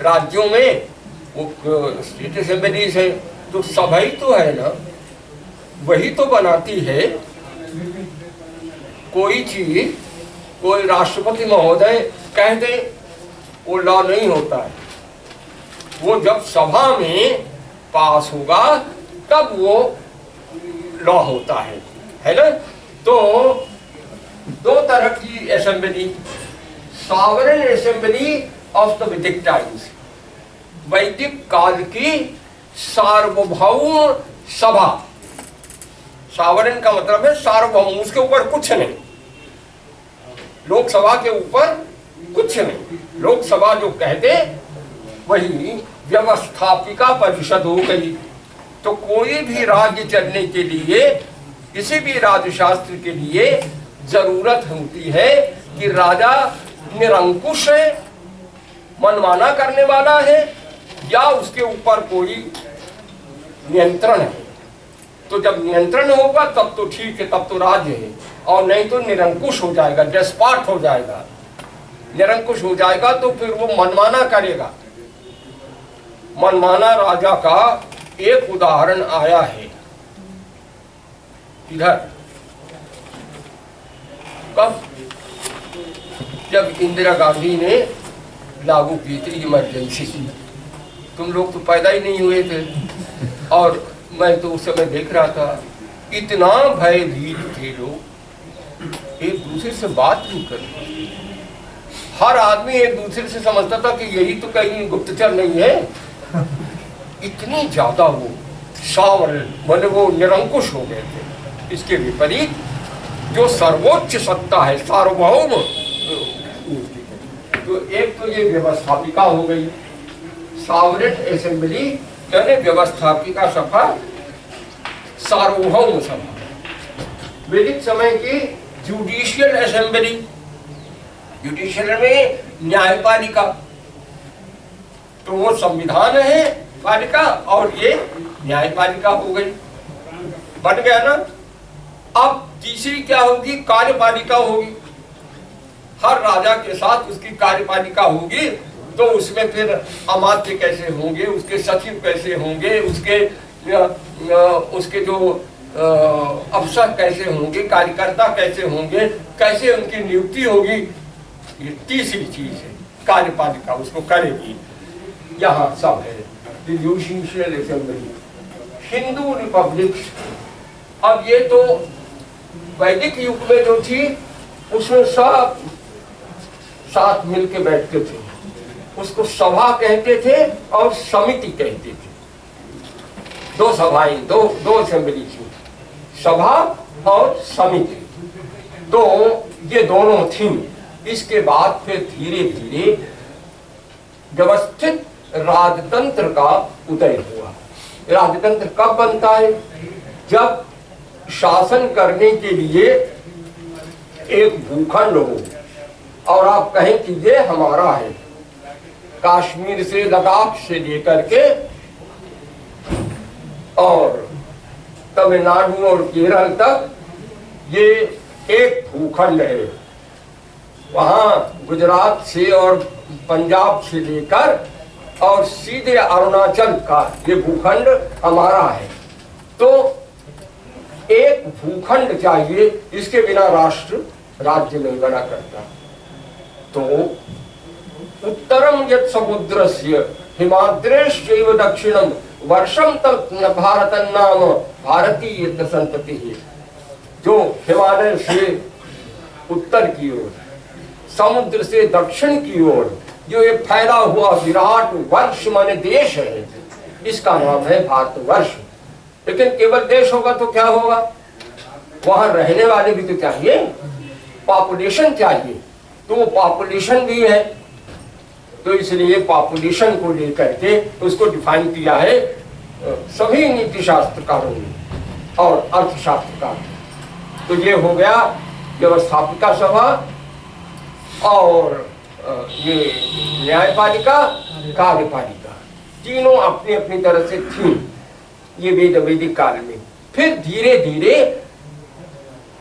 राज्यों में वो स्टेट असेंबलीज है। तो सभा ही तो है ना, वही तो बनाती है कोई चीज। कोई राष्ट्रपति महोदय कह दे वो लॉ नहीं होता है, वो जब सभा में पास होगा तब वो लॉ होता है ना। तो दो तरह की assembly, sovereign assembly of the वैदिक टाइम्स, वैदिक काल की सार्वभौम सभा। सॉवरेन का मतलब है सार्वभौम, उसके ऊपर कुछ नहीं। लोकसभा के ऊपर कुछ नहीं, लोकसभा जो कहते वही व्यवस्थापिका परिषद हो गई। तो कोई भी राज्य चलने के लिए, किसी भी राज्यशास्त्र के लिए जरूरत होती है कि राजा निरंकुश है, मनमाना करने वाला है, या उसके ऊपर कोई नियंत्रण है। तो जब नियंत्रण होगा तब तो ठीक है, तब तो राज्य है, और नहीं तो निरंकुश हो जाएगा, डेस्पॉट हो जाएगा। निरंकुश हो जाएगा तो फिर वो मनमाना करेगा। मनमाना राजा का एक उदाहरण आया है इधर, कब? जब इंदिरा गांधी ने लागू की थी इमरजेंसी। तुम लोग तो पैदा ही नहीं हुए थे, और मैं तो उस समय देख रहा था, इतना भयभीत थे लोग, एक दूसरे से बात नहीं करते। हर आदमी एक दूसरे से समझता था कि यही तो कहीं गुप्तचर नहीं है। इतनी ज्यादा वो सॉवरेन, मतलब वो निरंकुश हो गए थे। इसके विपरीत जो सर्वोच्च सत्ता है, सार्वभौम, तो एक तो ये व्यवस्थापिका हो गई, सॉवरेन असेंबली यानी व्यवस्थापिका सभा, सार्वभौम सभा। वैदिक समय की जुडिशियल असेंबली, जुडिशियल में न्यायपालिका, तो वो संविधान है पालिका और ये न्यायपालिका हो गई, बन गया ना। अब तीसरी क्या होगी? कार्यपालिका होगी। हर राजा के साथ उसकी कार्यपालिका होगी, तो उसमें फिर अमात्य कैसे होंगे, उसके सचिव कैसे होंगे, उसके जो अफसर कैसे होंगे, कार्यकर्ता कैसे होंगे, कैसे उनकी नियुक्ति होगी, ये तीसरी चीज है। कार्यपालिका उसको करेगी। यहाँ सब है। Judicial assembly, Hindu Republic. अब ये तो वैदिक युग में जो थी उसमें सब साथ मिलके बैठते थे, उसको सभा कहते थे और समिति कहते थे। दो सभाएं, दो असेंबली थी, सभा और समिति। तो ये दोनों थी। इसके बाद फिर धीरे धीरे व्यवस्थित राजतंत्र का उदय हुआ। राजतंत्र कब बनता है? जब शासन करने के लिए एक भूखंड हो और आप कहें कि ये हमारा है, कश्मीर से लद्दाख से लेकर के और तमिलनाडु और केरल तक ये एक भूखंड है। वहाँ गुजरात से और पंजाब से लेकर और सीधे अरुणाचल का ये भूखंड हमारा है। तो एक भूखंड चाहिए, इसके बिना राष्ट्र राज्य नहीं बना करता। तो उत्तरम यत् समुद्रस्य हिमाद्रेश्चैव दक्षिणम वर्षम तत् भारतं नाम भारतीय संतति है। जो हिमालय से उत्तर की ओर, समुद्र से दक्षिण की ओर जो ये फैला हुआ विराट वर्ष माने देश है, इसका नाम है भारतवर्ष। लेकिन केवल देश होगा तो क्या होगा, वहां रहने वाले भी तो चाहिए, पॉपुलेशन चाहिए। तो वो पॉपुलेशन भी है, तो इसलिए पॉपुलेशन को लेकर के उसको डिफाइन किया है सभी नीति शास्त्रकारों ने और अर्थशास्त्रकार। तो ये हो गया व्यवस्थापिका सभा और ये न्यायपालिका, कार्यपालिका, तीनों अपनी अपनी तरह से थी ये वैदिक काल में। फिर धीरे धीरे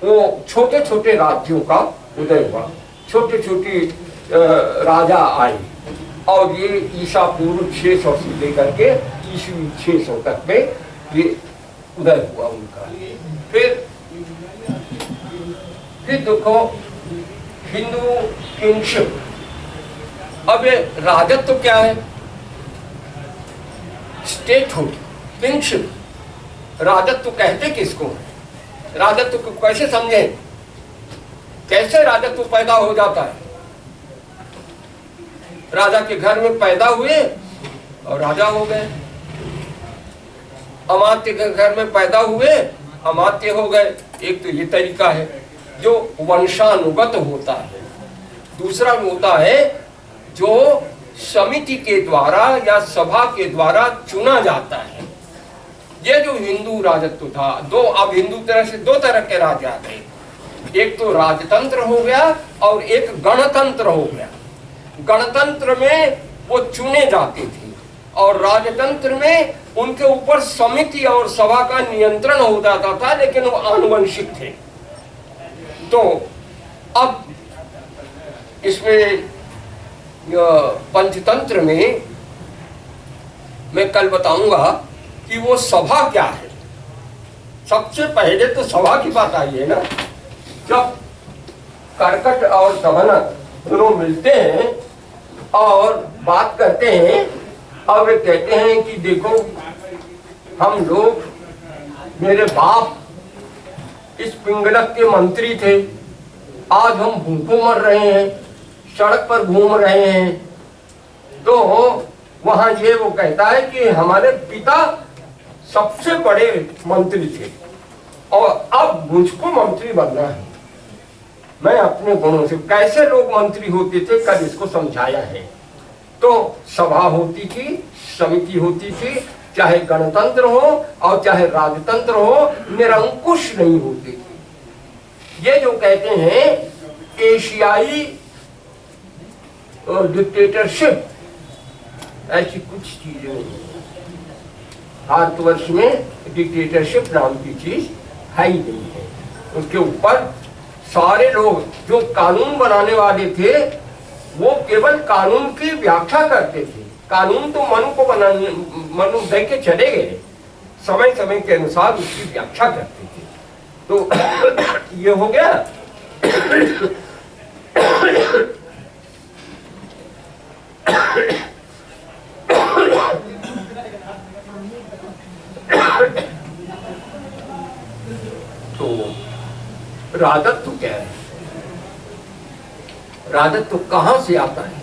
वो छोटे छोटे राज्यों का उदय हुआ, छोटे छोटे राजा आए और ये ईसा पूर्व 600 से लेकर के ईस्वी 600 तक में ये उदय हुआ उनका। फिर देखो हिंदू किंगशिप। अब ये राजत्व तो क्या है, स्टेटहुड, किंगशिप। राजत्व कहते किसको, राजत्व को कैसे समझे, कैसे राजत्व पैदा हो जाता है। राजा के घर में पैदा हुए और राजा हो गए, अमात्य के घर में पैदा हुए अमात्य हो गए। एक तो ये तरीका है जो वंशानुगत होता है। दूसरा होता है जो समिति के द्वारा या सभा के द्वारा चुना जाता है। ये जो हिंदू राजत्व था, अब हिंदू तरह से दो तरह के राजा थे, एक तो राजतंत्र हो गया और एक गणतंत्र हो गया। गणतंत्र में वो चुने जाते थे और राजतंत्र में उनके ऊपर समिति और सभा का नियंत्रण हो जाता था, लेकिन वो आनुवंशिक थे। तो अब इसमें पंचतंत्र में मैं कल बताऊंगा कि वो सभा क्या है। सबसे पहले तो सभा की बात आई है ना, जब कर्कट और दमनक दोनों मिलते हैं और बात करते हैं और वे कहते हैं कि देखो हम लोग, मेरे बाप इस पिंगलक के मंत्री थे, आज हम भूखों मर रहे हैं, सड़क पर घूम रहे हैं। तो वहां ये वो कहता है कि हमारे पिता सबसे बड़े मंत्री थे और अब मुझको मंत्री बनना है। मैं अपने गुणों से, कैसे लोग मंत्री होते थे कल इसको समझाया है। तो सभा होती थी, समिति होती थी, चाहे गणतंत्र हो और चाहे राजतंत्र हो, निरंकुश नहीं होते थे। ये जो कहते हैं एशियाई डिक्टेटरशिप, ऐसी कुछ चीजें भारतवर्ष में डिक्टेटरशिप नाम की चीज है ही नहीं है। उसके ऊपर सारे लोग जो कानून बनाने वाले थे वो केवल कानून की व्याख्या करते थे। कानून तो मनु को बनाने, मनु दे के चले गए, समय समय के अनुसार उसकी व्याख्या करते थे। तो ये हो गया। तो राजत्व क्या है, राजत्व कहां से आता है?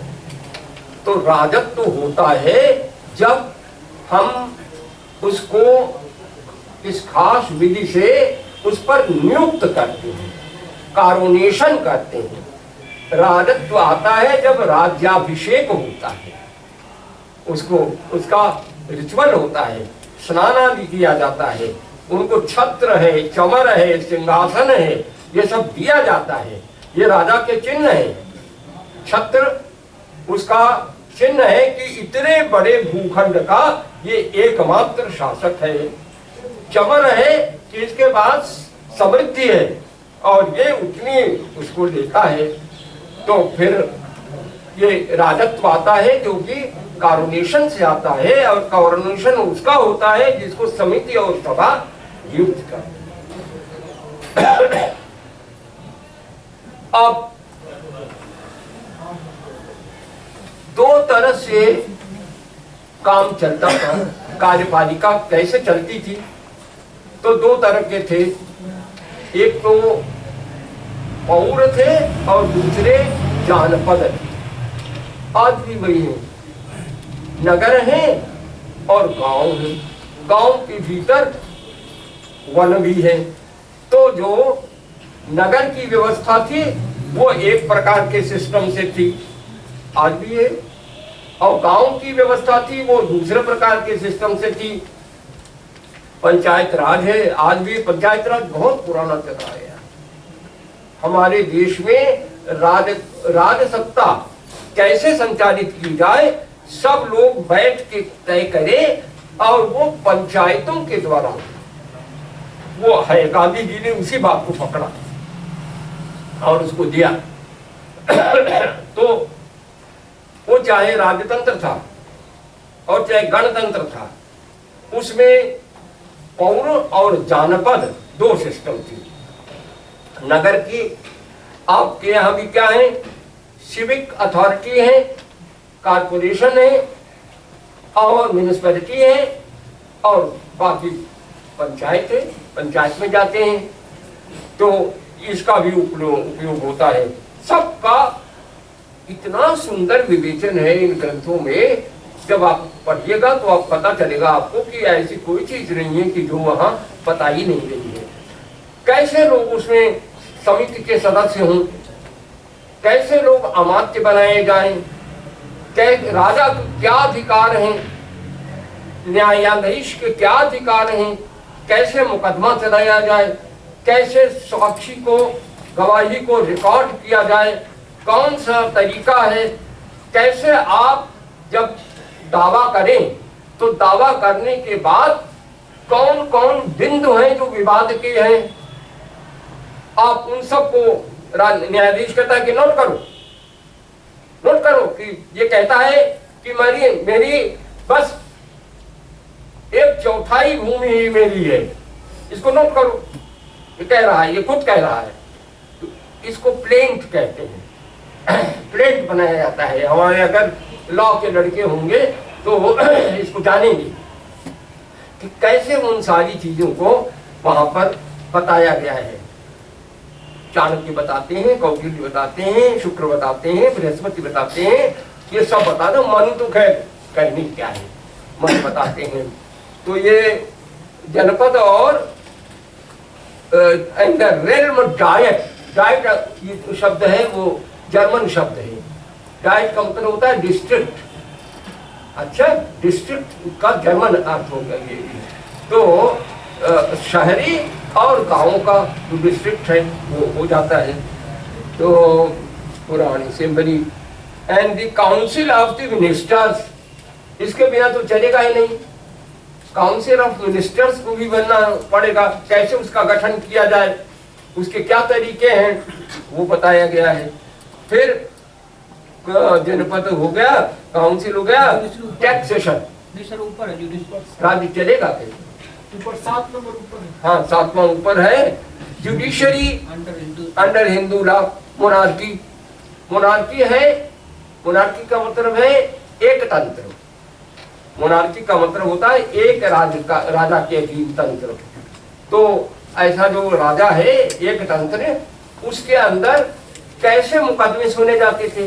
तो राजत्व होता है जब हम उसको इस खास विधि से उस पर नियुक्त करते हैं, कारोनेशन करते हैं। राजत्व आता है जब राज्याभिषेक होता है, उसको उसका रिचुअल होता है, स्नान आदि किया जाता है, उनको छत्र है, चमर है, सिंहासन है, ये सब दिया जाता है। ये राजा के चिन्ह है। छत्र उसका चिन्ह है कि इतने बड़े भूखंड का ये एकमात्र शासक है। चमर है कि इसके पास समृद्धि है और ये उतनी उसको देता है। तो फिर ये राजत्व आता है जो कि कॉरोनेशन से आता है, और कॉरोनेशन उसका होता है जिसको समिति और सभा नियुक्त करती है। अब दो तरह से काम चलता था, कार्यपालिका कैसे चलती थी, तो दो तरह के थे। एक तो पौर थे और दूसरे जानपद थे। आज भी वही है, नगर है और गांव है, गांव के भीतर वन भी है। तो जो नगर की व्यवस्था थी वो एक प्रकार के सिस्टम से थी, आज भी है, और गांव की व्यवस्था थी वो दूसरे प्रकार के सिस्टम से थी। पंचायत राज है, आज भी पंचायत राज बहुत पुराना चला है। हमारे देश में राज सत्ता कैसे संचालित की जाए, सब लोग बैठ के तय करें, और वो पंचायतों के द्वारा वो है। गांधी जी ने उसी बात को पकड़ा और उसको दिया। तो वो चाहे राजतंत्र था और चाहे गणतंत्र था, उसमें पौर और जानपद दो सिस्टम थी। नगर की आपके यहाँ भी क्या है, सिविक अथॉरिटी है, कारपोरेशन है और म्यूनिसिपैलिटी है, और बाकी पंचायत है, पंचायत में जाते हैं। तो इसका भी उपयोग होता है। सबका इतना सुंदर विवेचन है इन ग्रंथों में, जब आप पढ़िएगा तो आप पता चलेगा आपको कि ऐसी कोई चीज नहीं है कि जो वहां पता ही नहीं रही है। कैसे लोग उसमें समिति के सदस्य हों, कैसे लोग अमात्य बनाए जाएं, राजा के क्या अधिकार हैं, न्यायाधीश के क्या अधिकार हैं, कैसे मुकदमा चलाया जाए, कैसे साक्षी को, गवाही को रिकॉर्ड किया जाए, कौन सा तरीका है, कैसे आप जब दावा करें तो दावा करने के बाद कौन कौन बिंदु हैं जो विवाद के हैं, आप उन सबको न्यायाधीश कहता है कि नोट करो कि ये कहता है कि मेरी बस 1/4 भूमि ही मेरी है, इसको नोट करो। ये कह रहा है, ये खुद कह रहा है, तो इसको प्लेंट कहते हैं। प्लेंट बनाया जाता है। हमारे अगर लॉ के लड़के होंगे तो इसको जानेंगे कि कैसे उन सारी चीजों को वहां पर बताया गया है। चाणक्य बताते हैं, कौटिल्य बताते हैं, शुक्र बताते हैं, बृहस्पति बताते हैं, ये सब बता दो। मनु तो खैर कहने क्या है, मन बताते हैं। तो ये जनपद और इन द रेल्म डायट, ये शब्द है वो जर्मन शब्द है। डायट का मतलब होता है डिस्ट्रिक्ट। अच्छा, डिस्ट्रिक्ट का जर्मन अर्थ होगा ये। तो शहरी और गांव का जो डिस्ट्रिक्ट है वो हो जाता है। तो पुरानी assembly and the council of the ministers, इसके बिना तो चलेगा ही नहीं। काउंसिल ऑफ मिनिस्टर्स को भी बनना पड़ेगा, कैसे उसका गठन किया जाए, उसके क्या तरीके हैं वो बताया गया है। फिर जनपद हो गया, काउंसिल हो गया, टैक्सेशन राज्य चलेगा कैसे, 7 नंबर ऊपर है। हाँ 7वां ऊपर है। Judiciary under Hindu law, monarchy, monarchy है, मोनार्की का मतलब है एक तंत्र। मोनार्की का मतलब होता है एक राजा के अधीन तंत्र। तो ऐसा जो राजा है एक तंत्र, उसके अंदर कैसे मुकदमे सुने जाते थे,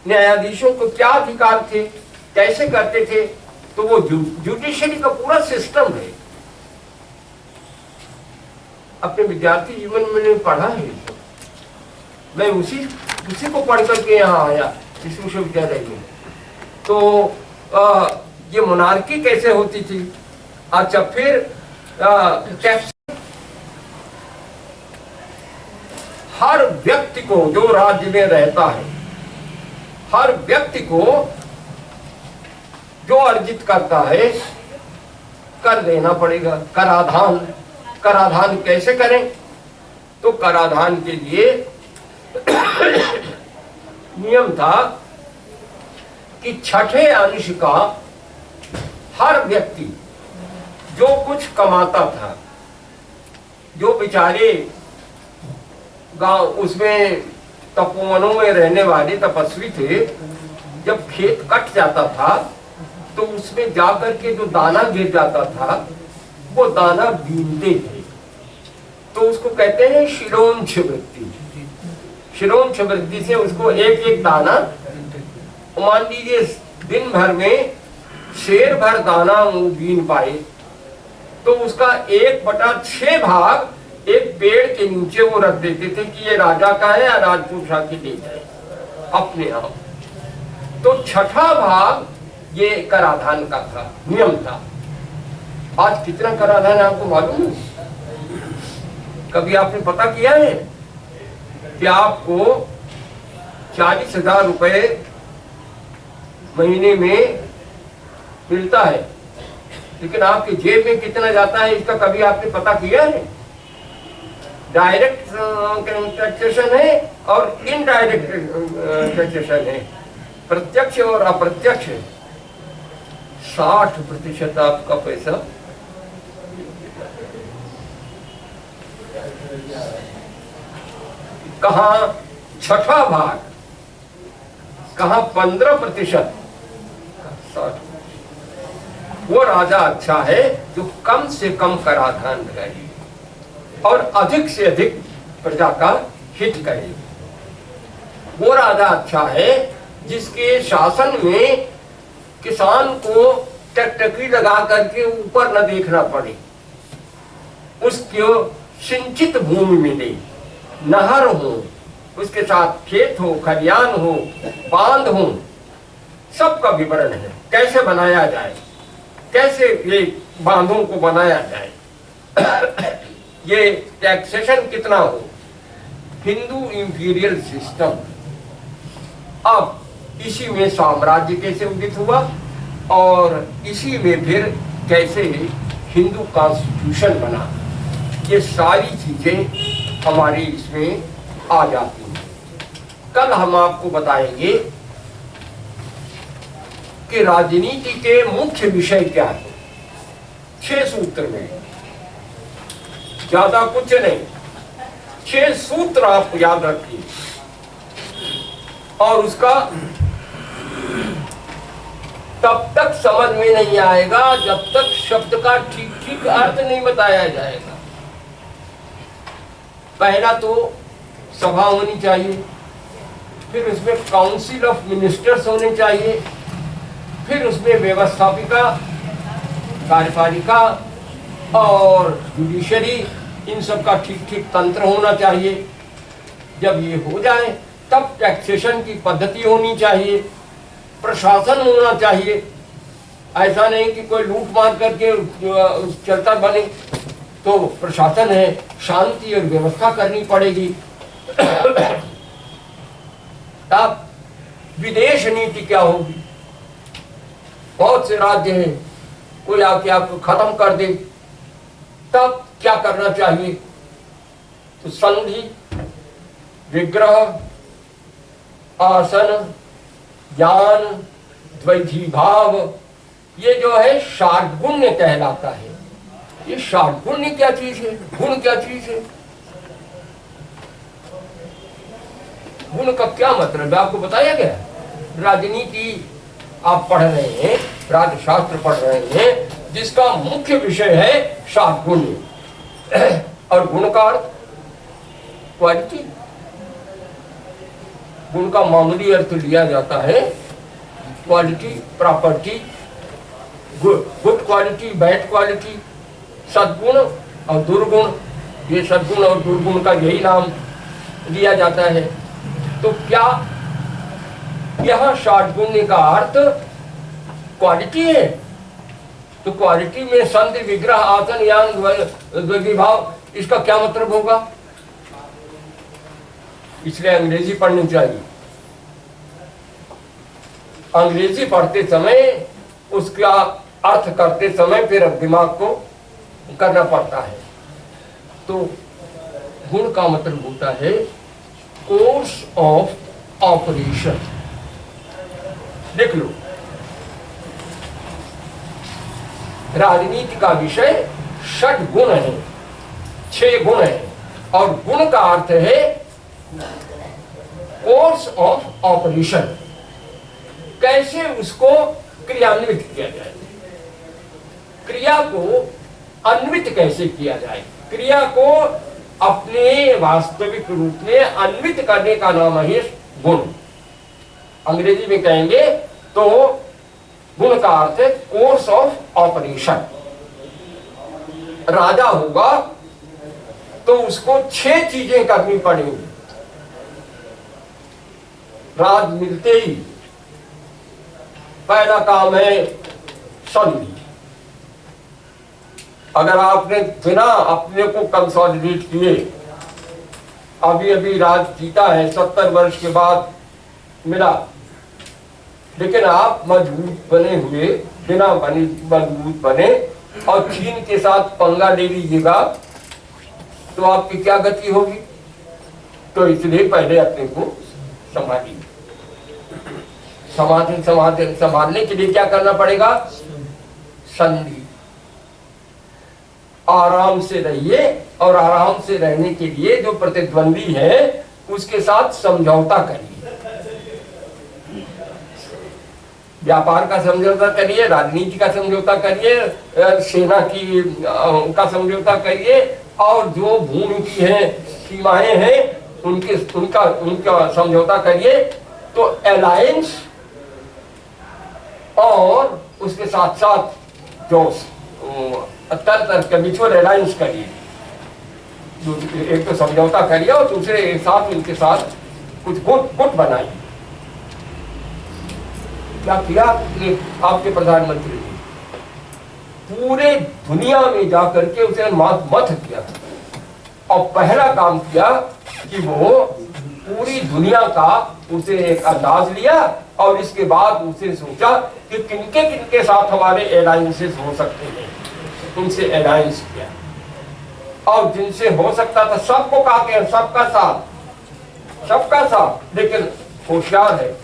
न्यायाधीशों को क्या अधिकार थे, कैसे करते थे, तो वो जुडिशरी का पूरा सिस्टम है। अपने विद्यार्थी जीवन में पढ़ा है, मैं उसी को पढ़ करके यहाँ आया इस विश्वविद्यालय में। तो ये मोनार्की कैसे होती थी। अच्छा, फिर टैक्स, हर व्यक्ति को जो राज्य में रहता है, हर व्यक्ति को जो अर्जित करता है कर देना पड़ेगा। कराधान, कराधान कैसे करें, तो कराधान के लिए नियम था कि छठे अंश का हर व्यक्ति जो कुछ कमाता था, जो बेचारे गांव उसमें तपोवनों में रहने वाले तपस्वी थे, जब खेत कट जाता था तो उसमें जाकर के जो दाना गिर जाता था वो दाना बीनते थे, तो उसको कहते हैं शिरोंछ वृत्ति। शिरोंछ वृत्ति से उसको एक एक दाना, मान लीजिए दिन भर में शेर भर दाना वो बीन पाए तो उसका 1/6 भाग एक पेड़ के नीचे वो रख देते थे कि ये राजा का है या राजपूत के ले जाए अपने आप। तो छठा भाग ये कराधान का था, नियम था। आज कितना कराधान है आपको मालूम है? कभी आपने पता किया है कि आपको 40,000 रुपए महीने में मिलता है, लेकिन आपके जेब में कितना जाता है इसका कभी आपने पता किया है? डायरेक्ट टैक्सेशन है और इनडायरेक्ट टैक्सेशन है, प्रत्यक्ष और अप्रत्यक्ष। 60% आपका पैसा कहाँ छठा भाग, कहाँ 15%। वो राजा अच्छा है जो कम से कम कराधान लगाए और अधिक से अधिक प्रजा का हित करे। वो राजा अच्छा है जिसके शासन में किसान को टकटकी लगा करके ऊपर न देखना पड़े, उसको सिंचित भूमि मिले, नहर हो, उसके साथ खेत हो, खलियान हो, बांध हो, सबका विवरण है। कैसे बनाया जाए, कैसे ये बांधों को बनाया जाए, ये टैक्सेशन कितना हो, हिंदू इंपीरियल सिस्टम। अब इसी में साम्राज्य कैसे उदित हुआ और इसी में फिर कैसे हिंदू कॉन्स्टिट्यूशन बना, ये सारी चीजें हमारी इसमें आ जाती हैं। कल हम आपको बताएंगे कि राजनीति के मुख्य विषय क्या है, 6 सूत्र में, ज्यादा कुछ नहीं, 6 सूत्र आप याद रखिए। और उसका तब तक समझ में नहीं आएगा जब तक शब्द का ठीक ठीक अर्थ नहीं बताया जाएगा। पहला तो सभा होनी चाहिए, फिर उसमें काउंसिल ऑफ मिनिस्टर्स होने चाहिए, फिर उसमें व्यवस्थापिका, कार्यपालिका और जुडिशरी, इन सब का ठीक ठीक तंत्र होना चाहिए। जब ये हो जाए तब टैक्सेशन की पद्धति होनी चाहिए, प्रशासन होना चाहिए। ऐसा नहीं कि कोई लूट मार करके चलता बने, तो प्रशासन है, शांति और व्यवस्था करनी पड़ेगी। तब विदेश नीति क्या होगी, बहुत से राज्य हैं, कोई आके आपको खत्म कर दे, तब क्या करना चाहिए? तो संधि, विग्रह, आसन, ज्ञान, द्वैधी भाव, ये जो है षाड्गुण्य कहलाता है। ये षाड्गुण्य क्या चीज है, गुण क्या चीज है? गुण का क्या मतलब है आपको बताया गया? राजनीति आप पढ़ रहे हैं, राजशास्त्र पढ़ रहे हैं, जिसका मुख्य विषय है षाड्गुण्य। और गुण का अर्थ क्वालिटी। गुण का मामूली अर्थ लिया जाता है quality, property, good quality, bad quality, सद्गुण और दुर्गुण। ये सद्गुण और दुर्गुण का यही नाम लिया जाता है। तो क्या यह षाड्गुण्य का अर्थ क्वालिटी है? तो क्वालिटी में संधि, विग्रह, आसन, ज्ञान, द्वैधी भाव, इसका क्या मतलब होगा? इसलिए अंग्रेजी पढ़नी चाहिए। अंग्रेजी पढ़ते समय उसका अर्थ करते समय फिर दिमाग को करना पड़ता है। तो गुण का मतलब होता है कोर्स ऑफ ऑपरेशन। लिख लो, राजनीति का विषय षट गुण है, 6 गुण है, और गुण का अर्थ है कोर्स ऑफ ऑपरेशन, कैसे उसको क्रियान्वित किया जाए, क्रिया को अन्वित कैसे किया जाए, क्रिया को अपने वास्तविक रूप में अन्वित करने का नाम है गुण। अंग्रेजी में कहेंगे तो गुण का अर्थ है कोर्स ऑफ ऑपरेशन। राजा होगा तो उसको 6 चीजें करनी पड़ेंगी। राज मिलते ही पहला काम है संधि। अगर आपने बिना अपने को कंसोलिडेट किए अभी अभी राज जीता है, 70 वर्ष के बाद मिला, लेकिन आप मजबूत बने हुए, बिना मजबूत बने और चीन के साथ पंगा ले लीजिएगा तो आपकी क्या गति होगी? तो इसलिए पहले अपने को संभालिए। संभालने के लिए क्या करना पड़ेगा? संधि। आराम से रहिए, और आराम से रहने के लिए जो प्रतिद्वंदी है उसके साथ समझौता करिए। व्यापार का समझौता करिए, राजनीति का समझौता करिए, सेना की का समझौता करिए, और जो भूमि की है सीमाएं हैं उनका समझौता करिए। तो अलायंस और उसके साथ साथ जो तरह के म्यूचुअल अलायंस करिए। एक तो समझौता करिए और दूसरे एक साथ उनके साथ कुछ गुट बनाइए। क्या किया आपके प्रधानमंत्री ने? पूरे दुनिया में जाकर के उसे मत किया, और पहला काम किया कि वो पूरी दुनिया का उसे एक अंदाज लिया, और इसके बाद उसे सोचा कि किनके साथ हमारे अलायंसेस हो सकते हैं, उनसे अलायंस किया। और जिनसे हो सकता था सबको कहा कि सबका साथ, लेकिन होशियार है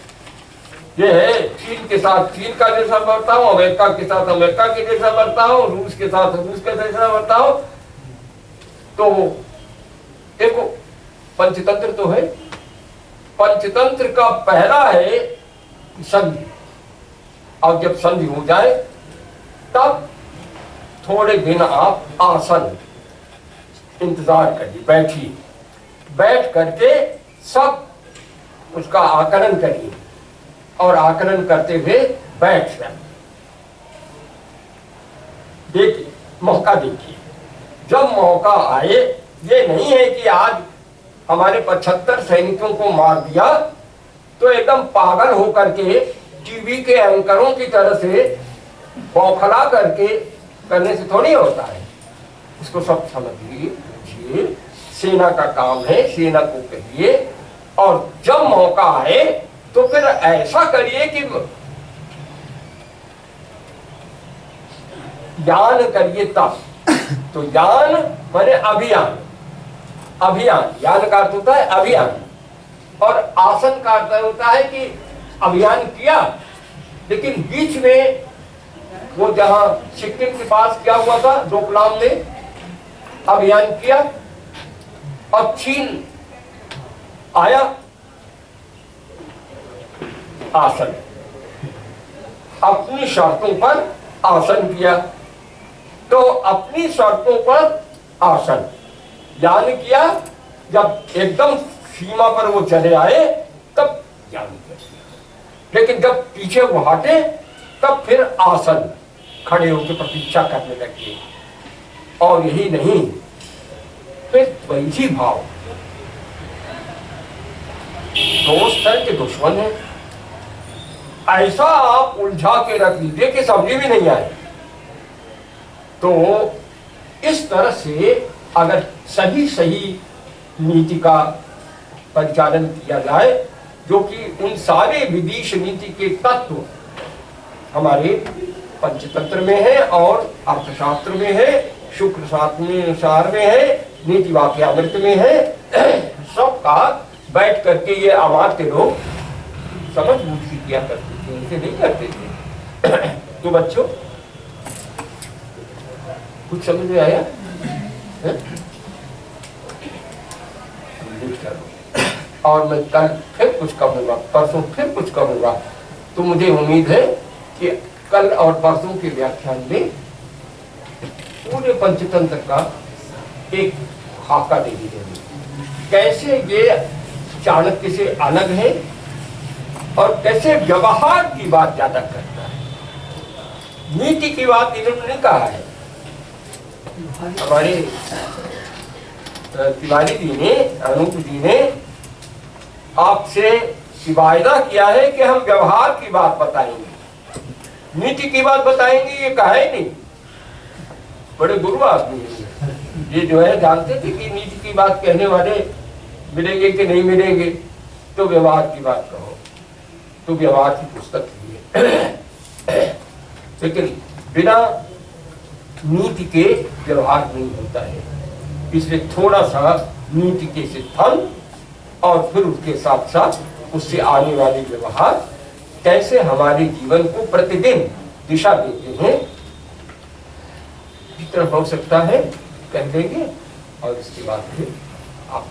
ये है, चीन के साथ चीन का जैसा बर्ताव, अमेरिका के साथ अमेरिका के जैसा बर्ताव, रूस के साथ रूस का जैसा बर्ताव। तो एक पंचतंत्र तो है, पंचतंत्र का पहला है संधि। और जब संधि हो जाए तब थोड़े दिन आप आसन इंतजार करिए, बैठिए, बैठ करके सब उसका आकलन करिए, और आकलन करते हुए बैठ जाए। देखिए, मौका देखिए। जब मौका आए, ये नहीं है कि आज हमारे 75 सैनिकों को मार दिया तो एकदम पागल होकर के टीवी के एंकरों की तरह से बौखला करके करने से थोड़ी होता है। उसको सब समझिए, बुझिए, सेना का काम है, सेना को कहिए, और जब मौका आए तो फिर ऐसा करिए कि यान करिए तब। तो यान माने अभियान, यान का अर्थ होता है अभियान, और आसन का अर्थ होता है कि अभियान किया, लेकिन बीच में वो जहां सिक्किम के पास क्या हुआ था, डोकलाम में अभियान किया, और चीन आया, आसन, अपनी शर्तों पर आसन किया। तो अपनी शर्तों पर आसन यान किया, जब एकदम सीमा पर वो चले आए तब यान किया, लेकिन जब पीछे वो हटे तब फिर आसन, खड़े होकर प्रतीक्षा करने लगे। और यही नहीं, फिर वैसी भाव, दोस्त है कि दुश्मन है, ऐसा आप उलझा के रख दीजिए कि समझ भी नहीं आए। तो इस तरह से अगर सही नीति का परिचालन किया जाए, जो कि उन सारे विदेश नीति के तत्व हमारे पंचतंत्र में है और अर्थशास्त्र में है, शुक्र सार में है, नीति वाक्यामृत में है, सबका बैठ करके ये अमात्य लोग समझ बूझ के किया करते थे, ऐसे नहीं करते थे। तो बच्चों कुछ समझ में आया है? और मैं कल फिर कुछ कहूँगा, परसों फिर कुछ कहूँगा। तो मुझे उम्मीद है कि कल और परसों के व्याख्यान में पूरे पंचतंत्र का एक खाका दे दीजिए, कैसे ये चाणक्य से अलग है और कैसे व्यवहार की बात ज्यादा करता है, नीति की बात इन्होंने नहीं कहा है। हमारे तिवारी जी ने, अनूप जी ने आपसे वायदा किया है कि हम व्यवहार की बात बताएंगे, नीति की बात बताएंगे, ये कहा ही नहीं। बड़े गुरु आदमी हैं ये, जो है जानते थे कि नीति की बात कहने वाले मिलेंगे कि नहीं मिलेंगे, तो व्यवहार की बात कहो, तो व्यवहार की पुस्तक है। लेकिन बिना नीति के व्यवहार नहीं होता है, इसलिए थोड़ा सा नीति के सिद्धांत और फिर उसके साथ साथ उससे आने वाले व्यवहार कैसे हमारे जीवन को प्रतिदिन दिशा देते हैं, जितना हो सकता है कह देंगे। और इसके बाद फिर आप